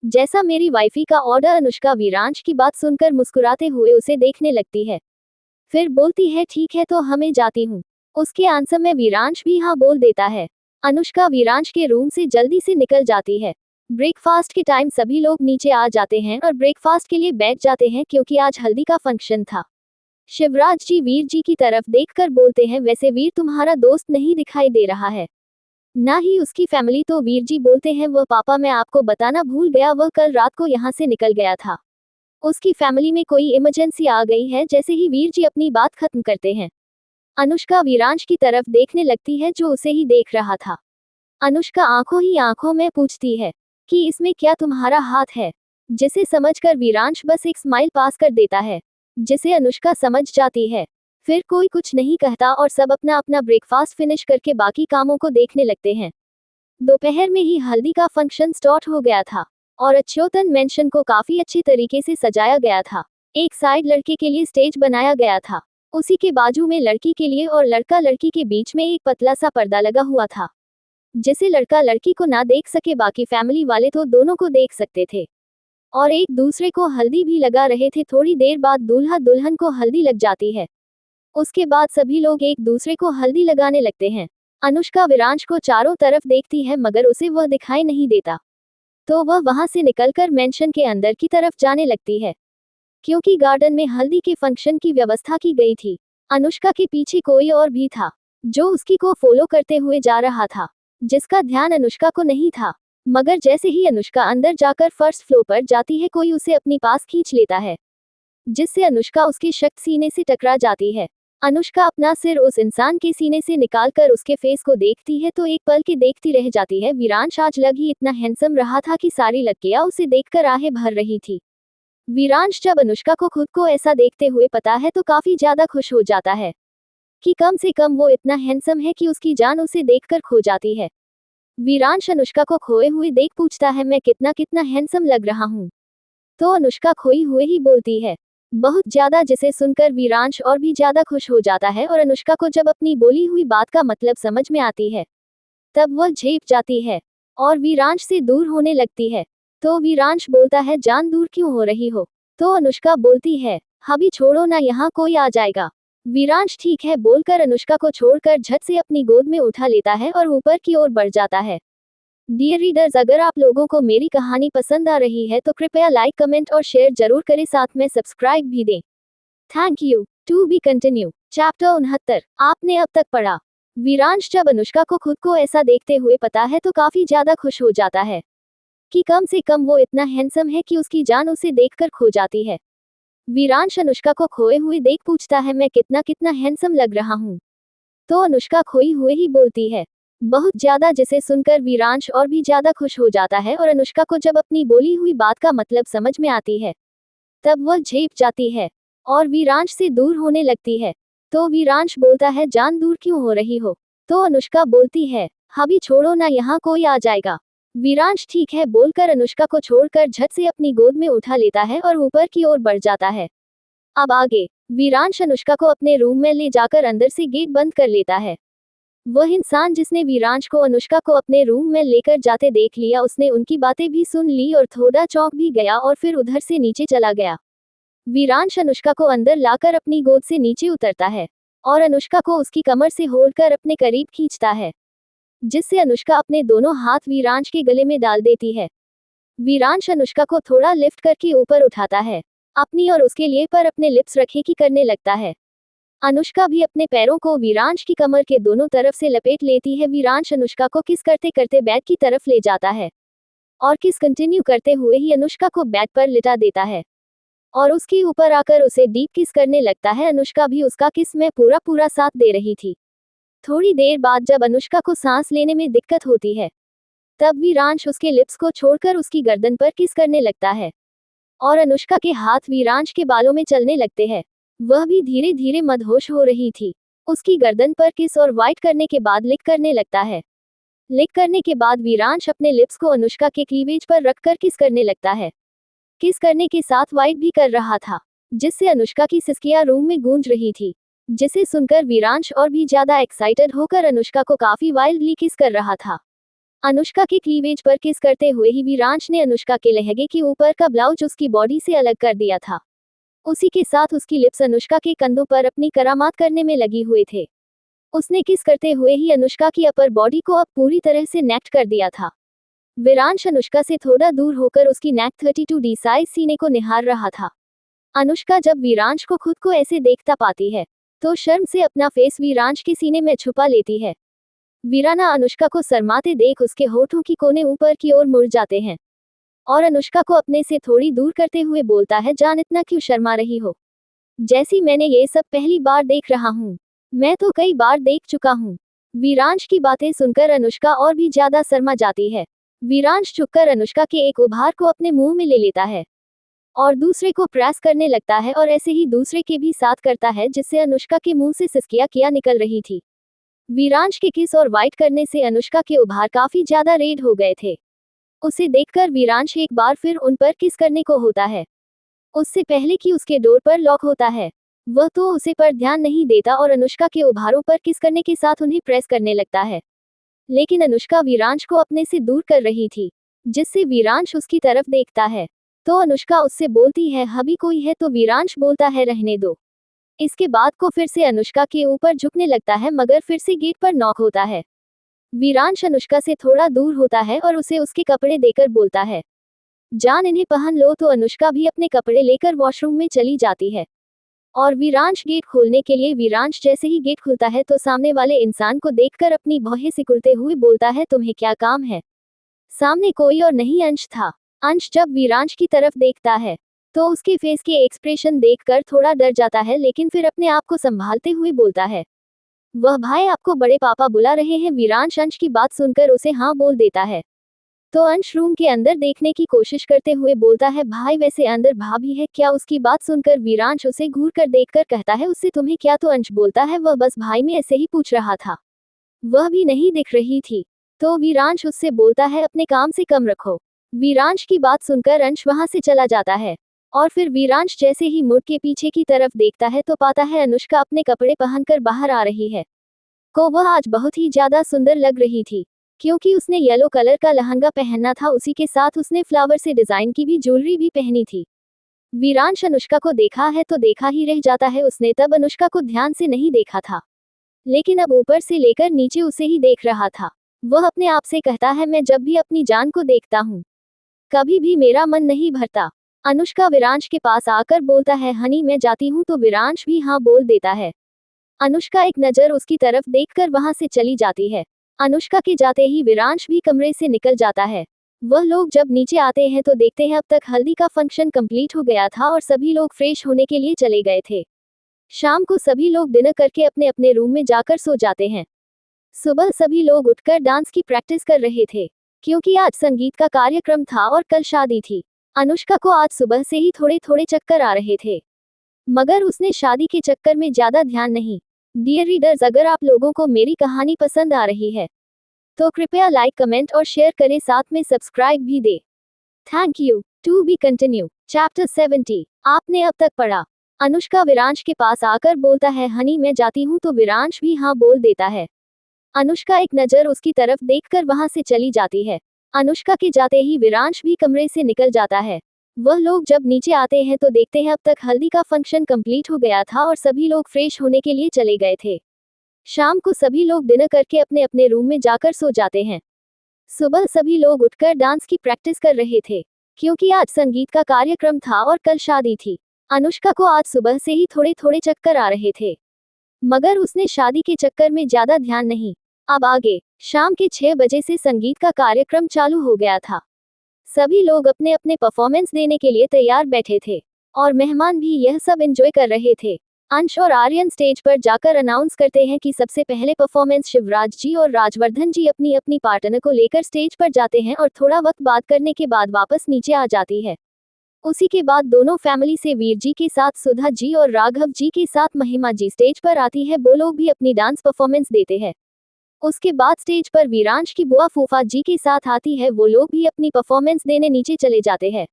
जैसा मेरी वाइफी का ऑर्डर। अनुष्का वीरांश की बात सुनकर मुस्कुराते हुए उसे देखने लगती है, फिर बोलती है, ठीक है तो हमें जाती हूँ। उसके आंसर में वीरांश भी हाँ बोल देता है। अनुष्का वीरांश के रूम से जल्दी से निकल जाती है। ब्रेकफास्ट के टाइम सभी लोग नीचे आ जाते हैं और ब्रेकफास्ट के लिए बैठ जाते हैं क्योंकि आज हल्दी का फंक्शन था। शिवराज जी वीर जी की तरफ देखकर बोलते हैं, वैसे वीर तुम्हारा दोस्त नहीं दिखाई दे रहा है, ना ही उसकी फैमिली। तो वीर जी बोलते हैं, वह पापा मैं आपको बताना भूल गया, वह कल रात को यहाँ से निकल गया था। उसकी फैमिली में कोई इमरजेंसी आ गई है। जैसे ही वीर जी अपनी बात खत्म करते हैं अनुष्का वीरांश की तरफ देखने लगती है जो उसे ही देख रहा था। अनुष्का आंखों ही आंखों में पूछती है कि इसमें क्या तुम्हारा हाथ है, जिसे समझकर वीरांश बस एक स्माइल पास कर देता है, जिसे अनुष्का समझ जाती है। फिर कोई कुछ नहीं कहता और सब अपना अपना ब्रेकफास्ट फिनिश करके बाकी कामों को देखने लगते हैं। दोपहर में ही हल्दी का फंक्शन स्टार्ट हो गया था और अच्युतन मेंशन को काफी अच्छी तरीके से सजाया गया था। एक साइड लड़के के लिए स्टेज बनाया गया था, उसी के बाजू में लड़की के लिए और लड़का लड़की के बीच में एक पतला सा पर्दा लगा हुआ था, जिसे लड़का लड़की को ना देख सके, बाकी फैमिली वाले तो दोनों को देख सकते थे और एक दूसरे को हल्दी भी लगा रहे थे। थोड़ी देर बाद दूल्हा दुल्हन को हल्दी लग जाती है। उसके बाद सभी लोग एक दूसरे को हल्दी लगाने लगते हैं। अनुष्का वीरांश को चारों तरफ देखती है मगर उसे वह दिखाई नहीं देता, तो वह वहां से निकलकर मेंशन के अंदर की तरफ जाने लगती है क्योंकि गार्डन में हल्दी के फंक्शन की व्यवस्था की गई थी। अनुष्का के पीछे कोई और भी था जो उसकी को फॉलो करते हुए जा रहा था, जिसका ध्यान अनुष्का को नहीं था। मगर जैसे ही अनुष्का अंदर जाकर फर्स्ट फ्लोर पर जाती है कोई उसे अपनी पास खींच लेता है, जिससे अनुष्का उसके शख्स सीने से टकरा जाती है। अनुष्का अपना सिर उस इंसान के सीने से निकालकर उसके फेस को देखती है तो एक पल के देखती रह जाती है। वीरांश आज लग ही इतना हैंडसम रहा था कि सारी लड़कियां उसे देखकर आहें भर रही थी। वीरांश जब अनुष्का को खुद को ऐसा देखते हुए पता है तो काफी ज्यादा खुश हो जाता है कि कम से कम वो इतना हैंडसम है कि उसकी जान उसे देखकर खो जाती है। वीरांश अनुष्का को खोए हुए देख पूछता है, मैं कितना कितना हैंडसम लग रहा हूँ? तो अनुष्का खोई हुए ही बोलती है, बहुत ज्यादा, जिसे सुनकर वीरांश और भी ज्यादा खुश हो जाता है और अनुष्का को जब अपनी बोली हुई बात का मतलब समझ में आती है तब वह झेप जाती है और वीरांश से दूर होने लगती है। तो वीरांश बोलता है, जान दूर क्यों हो रही हो? तो अनुष्का बोलती है, अभी छोड़ो ना, यहाँ कोई आ जाएगा। वीरांश ठीक है बोलकर अनुष्का को छोड़कर झट से अपनी गोद में उठा लेता है और ऊपर की ओर बढ़ जाता है। डियर रीडर्स, अगर आप लोगों को मेरी कहानी पसंद आ रही है तो कृपया लाइक, कमेंट और शेयर जरूर करें, साथ में सब्सक्राइब भी दें। Thank you. To be continue. Chapter 69 आपने अब तक पढ़ा। वीरांश जब अनुष्का को खुद को ऐसा देखते हुए पता है तो काफी ज्यादा खुश हो जाता है कि कम से कम वो इतना हैंडसम है कि उसकी जान उसे देखकर खो जाती है। वीरांश अनुष्का को खोए हुए देख पूछता है, मैं कितना कितना हैंडसम लग रहा हूँ। तो अनुष्का खोई हुए ही बोलती है, बहुत ज्यादा, जिसे सुनकर वीरांश और भी ज्यादा खुश हो जाता है और अनुष्का को जब अपनी बोली हुई बात का मतलब समझ में आती है तब वह झेप जाती है और वीरांश से दूर होने लगती है। तो वीरांश बोलता है, जान दूर क्यों हो रही हो? तो अनुष्का बोलती है, अभी छोड़ो ना, यहाँ कोई आ जाएगा। वीरांश ठीक है बोलकर अनुष्का को छोड़कर झट से अपनी गोद में उठा लेता है और ऊपर की ओर बढ़ जाता है। अब आगे वीरांश अनुष्का को अपने रूम में ले जाकर अंदर से गेट बंद कर लेता है। वह इंसान जिसने वीरांश को अनुष्का को अपने रूम में लेकर जाते देख लिया, उसने उनकी बातें भी सुन ली और थोड़ा चौंक भी गया और फिर उधर से नीचे चला गया। वीरांश अनुष्का को अंदर लाकर अपनी गोद से नीचे उतरता है और अनुष्का को उसकी कमर से होलकर अपने करीब खींचता है, जिससे अनुष्का अपने दोनों हाथ वीरांश के गले में डाल देती है। वीरांश अनुष्का को थोड़ा लिफ्ट करके ऊपर उठाता है, अपनी और उसके लिए पर अपने लिप्स रखे की करने लगता है। अनुष्का भी अपने पैरों को वीरांश की कमर के दोनों तरफ से लपेट लेती है। वीरांश अनुष्का को किस करते करते बेड की तरफ ले जाता है और किस कंटिन्यू करते हुए ही अनुष्का को बेड पर लिटा देता है और उसके ऊपर आकर उसे डीप किस करने लगता है। अनुष्का भी उसका किस में पूरा पूरा साथ दे रही थी। थोड़ी देर बाद जब अनुष्का को सांस लेने में दिक्कत होती है तब वीरांश उसके लिप्स को छोड़कर उसकी गर्दन पर किस करने लगता है और अनुष्का के हाथ वीरांश के बालों में चलने लगते हैं। वह भी धीरे धीरे मदहोश हो रही थी। उसकी गर्दन पर किस और वाइट करने के बाद लिक करने लगता है। लिक करने के बाद वीरांश अपने लिप्स को अनुष्का के क्लीवेज पर रखकर किस करने लगता है। किस करने के साथ वाइट भी कर रहा था, जिससे अनुष्का की सिसकियां रूम में गूंज रही थी, जिसे सुनकर वीरांश और भी ज्यादा एक्साइटेड होकर अनुष्का को काफी वाइल्डली किस कर रहा था। अनुष्का के क्लीवेज पर किस करते हुए ही वीरांश ने अनुष्का के लहंगे के ऊपर का ब्लाउज उसकी बॉडी से अलग कर दिया था। उसी के साथ उसकी लिप्स अनुष्का के कंधों पर अपनी करामात करने में लगी हुए थे। उसने किस करते हुए ही अनुष्का की अपर बॉडी को अब पूरी तरह से नेक्ट कर दिया था। वीरांश अनुष्का से थोड़ा दूर होकर उसकी नेक 32D साइज सीने को निहार रहा था। अनुष्का जब वीरांश को खुद को ऐसे देखता पाती है तो शर्म से अपना फेस वीरांश के सीने में छुपा लेती है। वीराना अनुष्का को शर्माते देख उसके होठों की कोने ऊपर की ओर मुड़ जाते हैं और अनुष्का को अपने से थोड़ी दूर करते हुए बोलता है, जान इतना क्यों शर्मा रही हो? जैसी मैंने ये सब पहली बार देख रहा हूँ। मैं तो कई बार देख चुका हूँ। वीरांश की बातें सुनकर अनुष्का और भी ज्यादा शर्मा जाती है। वीरांश झुककर अनुष्का के एक उभार को अपने मुंह में ले लेता है और दूसरे को प्रेस करने लगता है और ऐसे ही दूसरे के भी साथ करता है, जिससे अनुष्का के मुंह से सिसकियां किया निकल रही थी। वीरांश के किस और वाइट करने से अनुष्का के उभार काफी ज्यादा रेड हो गए थे। उसे देखकर वीरांश एक बार फिर उन पर किस करने को होता है, उससे पहले कि उसके डोर पर लॉक होता है। वह तो उसे पर ध्यान नहीं देता और अनुष्का के उभारों पर किस करने के साथ उन्हें प्रेस करने लगता है। लेकिन अनुष्का वीरांश को अपने से दूर कर रही थी, जिससे वीरांश उसकी तरफ देखता है। तो अनुष्का उससे बोलती है, अभी कोई है? तो वीरांश बोलता है, रहने दो। इसके बाद को फिर से अनुष्का के ऊपर झुकने लगता है, मगर फिर से गेट पर नॉक होता है। वीरांश अनुष्का से थोड़ा दूर होता है और उसे उसके कपड़े देकर बोलता है, जान इन्हें पहन लो। तो अनुष्का भी अपने कपड़े लेकर वॉशरूम में चली जाती है और वीरांश गेट खोलने के लिए वीरांश जैसे ही गेट खुलता है तो सामने वाले इंसान को देखकर अपनी भौहें सिकुड़ते हुए बोलता है, तुम्हें क्या काम है? सामने कोई और नहीं अंश था। अंश जब वीरांश की तरफ देखता है तो उसके फेस के एक्सप्रेशन देखकर थोड़ा डर जाता है, लेकिन फिर अपने आप को संभालते हुए बोलता है, वह भाई आपको बड़े पापा बुला रहे हैं। वीरांश अंश की बात सुनकर उसे हाँ बोल देता है। तो अंश रूम के अंदर देखने की कोशिश करते हुए बोलता है, भाई वैसे अंदर भाभी है क्या? उसकी बात सुनकर वीरांश उसे घूर कर देखकर कहता है, उससे तुम्हें क्या? तो अंश बोलता है, वह बस भाई में ऐसे ही पूछ रहा था, वह भी नहीं दिख रही थी। तो वीरांश उससे बोलता है, अपने काम से कम रखो। वीरांश की बात सुनकर अंश वहां से चला जाता है और फिर वीरांश जैसे ही मुड़ के पीछे की तरफ देखता है तो पाता है अनुष्का अपने कपड़े पहनकर बाहर आ रही है। को वह आज बहुत ही ज्यादा सुंदर लग रही थी, क्योंकि उसने येलो कलर का लहंगा पहना था, उसी के साथ उसने फ्लावर से डिजाइन की भी ज्वेलरी भी पहनी थी। वीरांश अनुष्का को देखा है तो देखा ही रह जाता है। उसने तब अनुष्का को ध्यान से नहीं देखा था, लेकिन अब ऊपर से लेकर नीचे उसे ही देख रहा था। वह अपने आप से कहता है, मैं जब भी अपनी जान को देखता हूँ कभी भी मेरा मन नहीं भरता। अनुष्का वीरांश के पास आकर बोलता है, हनी मैं जाती हूँ। तो वीरांश भी हाँ बोल देता है। अनुष्का एक नज़र उसकी तरफ देखकर वहां से चली जाती है। अनुष्का के जाते ही विरांश भी कमरे से निकल जाता है। वह लोग जब नीचे आते हैं तो देखते हैं अब तक हल्दी का फंक्शन कंप्लीट हो गया था और सभी लोग फ्रेश होने के लिए चले गए थे। शाम को सभी लोग डिनर करके अपने अपने रूम में जाकर सो जाते हैं। सुबह सभी लोग उठकर डांस की प्रैक्टिस कर रहे थे, क्योंकि आज संगीत का कार्यक्रम था और कल शादी थी। अनुष्का को आज सुबह से ही थोड़े थोड़े चक्कर आ रहे थे, मगर उसने शादी के चक्कर में ज्यादा ध्यान नहीं। डियर रीडर्स, अगर आप लोगों को मेरी कहानी पसंद आ रही है तो कृपया लाइक, कमेंट और शेयर करें, साथ में सब्सक्राइब भी दे। Thank you. To be continue. Chapter 70। आपने अब तक पढ़ा। अनुष्का विरांश के पास आकर बोलता है, हनी मैं जाती हूँ, तो विरांश भी हाँ बोल देता है। अनुष्का एक नज़र उसकी तरफ देखकर वहां से चली जाती है। अनुष्का के जाते ही विरांश भी कमरे से निकल जाता है। वह लोग जब नीचे आते हैं तो देखते हैं अब तक हल्दी का फंक्शन कंप्लीट हो गया था और सभी लोग फ्रेश होने के लिए चले गए थे। शाम को सभी लोग डिनर करके अपने अपने रूम में जाकर सो जाते हैं। सुबह सभी लोग उठकर डांस की प्रैक्टिस कर रहे थे, क्योंकि आज संगीत का कार्यक्रम था और कल शादी थी। अनुष्का को आज सुबह से ही थोड़े थोड़े चक्कर आ रहे थे, मगर उसने शादी के चक्कर में ज्यादा ध्यान नहीं। अब आगे। शाम के 6 बजे से संगीत का कार्यक्रम चालू हो गया था। सभी लोग अपने अपने परफॉर्मेंस देने के लिए तैयार बैठे थे और मेहमान भी यह सब एंजॉय कर रहे थे। अंश और आर्यन स्टेज पर जाकर अनाउंस करते हैं कि सबसे पहले परफॉर्मेंस शिवराज जी और राजवर्धन जी अपनी अपनी पार्टनर को लेकर स्टेज पर जाते हैं और थोड़ा वक्त बात करने के बाद वापस नीचे आ जाती है। उसी के बाद दोनों फैमिली से वीर जी के साथ सुधा जी और राघव जी के साथ महिमा जी स्टेज पर आती है। वो लोग भी अपनी डांस परफॉर्मेंस देते हैं। उसके बाद स्टेज पर विरांश की बुआ फूफा जी के साथ आती है। वो लोग भी अपनी परफॉर्मेंस देने नीचे चले जाते हैं।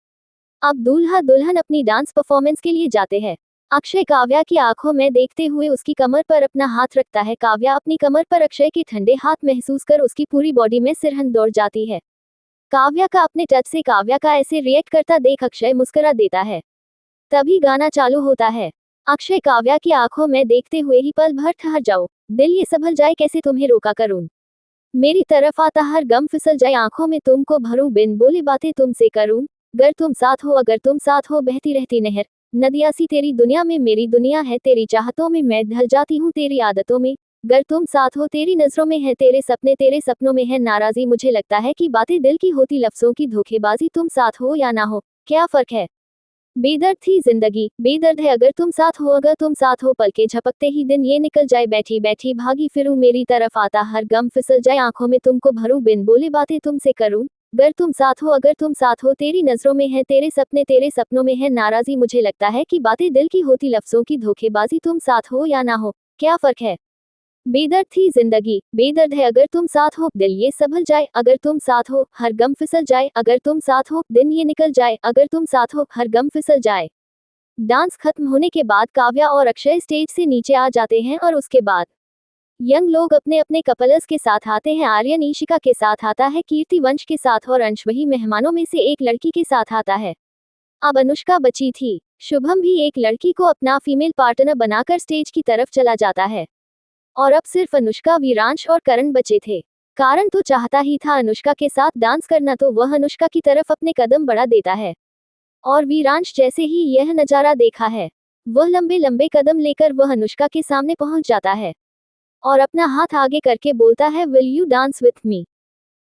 अब दूल्हा दुल्हन अपनी डांस परफॉर्मेंस के लिए जाते हैं। अक्षय काव्या की आंखों में देखते हुए उसकी कमर पर अपना हाथ रखता है। काव्या अपनी कमर पर अक्षय के ठंडे हाथ महसूस कर उसकी पूरी बॉडी में सिरहन दौड़ जाती है। काव्या का अपने टच से काव्या का ऐसे रिएक्ट करता देख अक्षय मुस्कुरा देता है। तभी गाना चालू होता है। अक्षय काव्या की आंखों में देखते हुए ही पल भर ठहर जाओ, दिल ये संभल जाए, कैसे तुम्हें रोका करूं, मेरी तरफ आता हर गम फिसल जाए, आंखों में तुमको भरूं, बिन बोले बातें तुमसे करूं, गर तुम साथ हो, अगर तुम साथ हो, बहती रहती नहर, नदिया सी तेरी दुनिया में मेरी दुनिया है, तेरी चाहतों में मैं ढल जाती हूँ, तेरी आदतों में, गर तुम साथ हो, तेरी नजरों में है तेरे सपने, तेरे सपनों में है नाराजी, मुझे लगता है कि बातें दिल की होती, लफ्जों की धोखेबाजी, तुम साथ हो या ना हो क्या फर्क है, बेदर्द थी जिंदगी, बेदर्द है अगर तुम साथ हो, अगर तुम साथ हो, पलके झपकते ही दिन ये निकल जाए, बैठी बैठी भागी फिरूं, मेरी तरफ आता हर गम फिसल जाए, आंखों में तुमको भरूं, बिन बोले बातें तुमसे करूं, गर तुम साथ हो, अगर तुम साथ हो, तेरी नजरों में है तेरे सपने, तेरे सपनों में है नाराजी, मुझे लगता है कि बातें दिल की होती, लफ्जों की धोखेबाजी, तुम साथ हो या ना हो क्या फर्क है, बेदर्द थी जिंदगी, बेदर्द है अगर तुम साथ हो, दिल ये संभल जाए, अगर तुम साथ हो, हर गम फिसल जाए, अगर तुम साथ हो, दिन ये निकल जाए, अगर तुम साथ हो, हर गम फिसल जाए। डांस खत्म होने के बाद काव्या और अक्षय स्टेज से नीचे आ जाते हैं और उसके बाद यंग लोग अपने अपने कपल्स के साथ आते हैं। आर्यन ईशिका के साथ आता है, कीर्ति वंश के साथ और अंश वही मेहमानों में से एक लड़की के साथ आता है। अब अनुष्का बची थी। शुभम भी एक लड़की को अपना फीमेल पार्टनर बनाकर स्टेज की तरफ चला जाता है और अब सिर्फ अनुष्का, विरांश और करण बचे थे। कारण तो चाहता ही था अनुष्का के साथ डांस करना, तो वह अनुष्का की तरफ अपने कदम बढ़ा देता है और विरांश जैसे ही यह नजारा देखा है, वह लंबे लंबे कदम लेकर वह अनुष्का के सामने पहुंच जाता है और अपना हाथ आगे करके बोलता है, will you dance with me.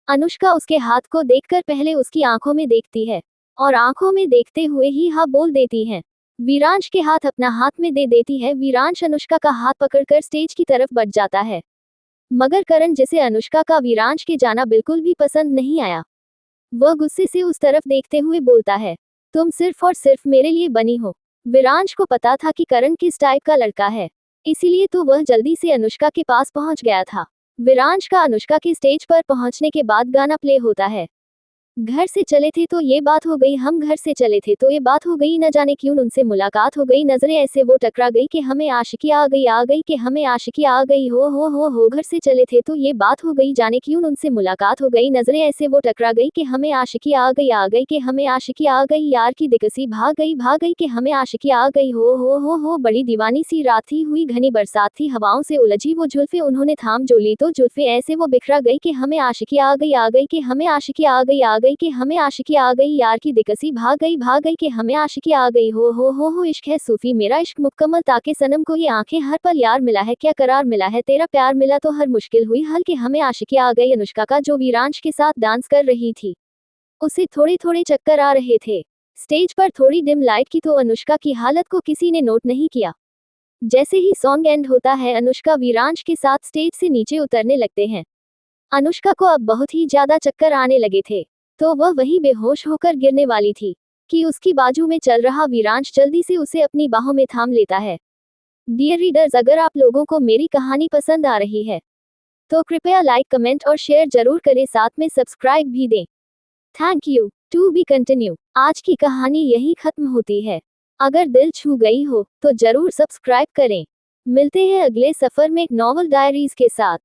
Anushka उसके हाथ को देखकर पहले उसकी आंखों में देखती है और आंखों में देखते हुए ही हाँ बोल देती है। विरांश के हाथ अपना हाथ में दे देती है। विरांश अनुष्का का हाथ पकड़कर स्टेज की तरफ बढ़ जाता है, मगर करण, जिसे अनुष्का का विरांश के जाना बिल्कुल भी पसंद नहीं आया, वह गुस्से से उस तरफ देखते हुए बोलता है, तुम सिर्फ और सिर्फ मेरे लिए बनी हो। विरांश को पता था कि करण किस टाइप का लड़का है, इसीलिए तो वह जल्दी से अनुष्का के पास पहुंच गया था। विरांश का अनुष्का के स्टेज पर पहुंचने के बाद गाना प्ले होता है। घर से चले थे तो ये बात हो गई, हम घर से चले थे तो ये बात हो गई, न जाने क्यों उनसे मुलाकात हो गई, नजरें ऐसे वो टकरा गई कि हमें आशिकी आ गई कि हमें आशिकी आ गई, हो घर से चले थे तो ये बात हो गई, जाने क्यों उनसे मुलाकात हो गई, नजरें ऐसे वो टकरा गई कि हमें आशिकी आ गई कि हमें आशिकी आ गई, यार की दिकसी भाग गई कि हमें आशिकी आ गई, हो बड़ी दीवानी सी रात थी, हुई घनी बरसात थी, हवाओं से उलझी वो जुल्फे उन्होंने थाम जो ली, तो जुल्फे ऐसे वो बिखरा गई कि हमें आशिकी आ गई कि हमें आशिकी आ गई कि हमें आशिकी आ गई, यार की दिकसी भाग गई कि हमें आशिकी आ गई, हो इश्क है सूफी मेरा इश्क मुकम्मल, ताके सनम को ये आंखें हर पल यार मिला है, क्या करार मिला है तेरा प्यार मिला तो हर मुश्किल हुई हल कि हमें आशिकी आ गई। अनुष्का का जो विरांश के साथ डांस कर रही थी उसे थोड़े थोड़े चक्कर आ रहे थे। स्टेज पर थोड़ी डिम लाइट की तो अनुष्का की हालत को किसी ने नोट नहीं किया। जैसे ही सॉन्ग एंड होता है अनुष्का विरांश के साथ स्टेज से नीचे उतरने लगते हैं। अनुष्का को अब बहुत ही ज्यादा चक्कर आने लगे थे, तो वह वहीं बेहोश होकर गिरने वाली थी कि उसकी बाजू में चल रहा विरांश जल्दी से उसे अपनी बाहों में थाम लेता है। डियर रीडर्स, अगर आप लोगों को मेरी कहानी पसंद आ रही है तो कृपया लाइक, कमेंट और शेयर जरूर करें, साथ में सब्सक्राइब भी दें। Thank you. To be continue. आज की कहानी यही खत्म होती है। अगर दिल छू गई हो तो जरूर सब्सक्राइब करें। मिलते हैं अगले सफर में नॉवल डायरीज के साथ।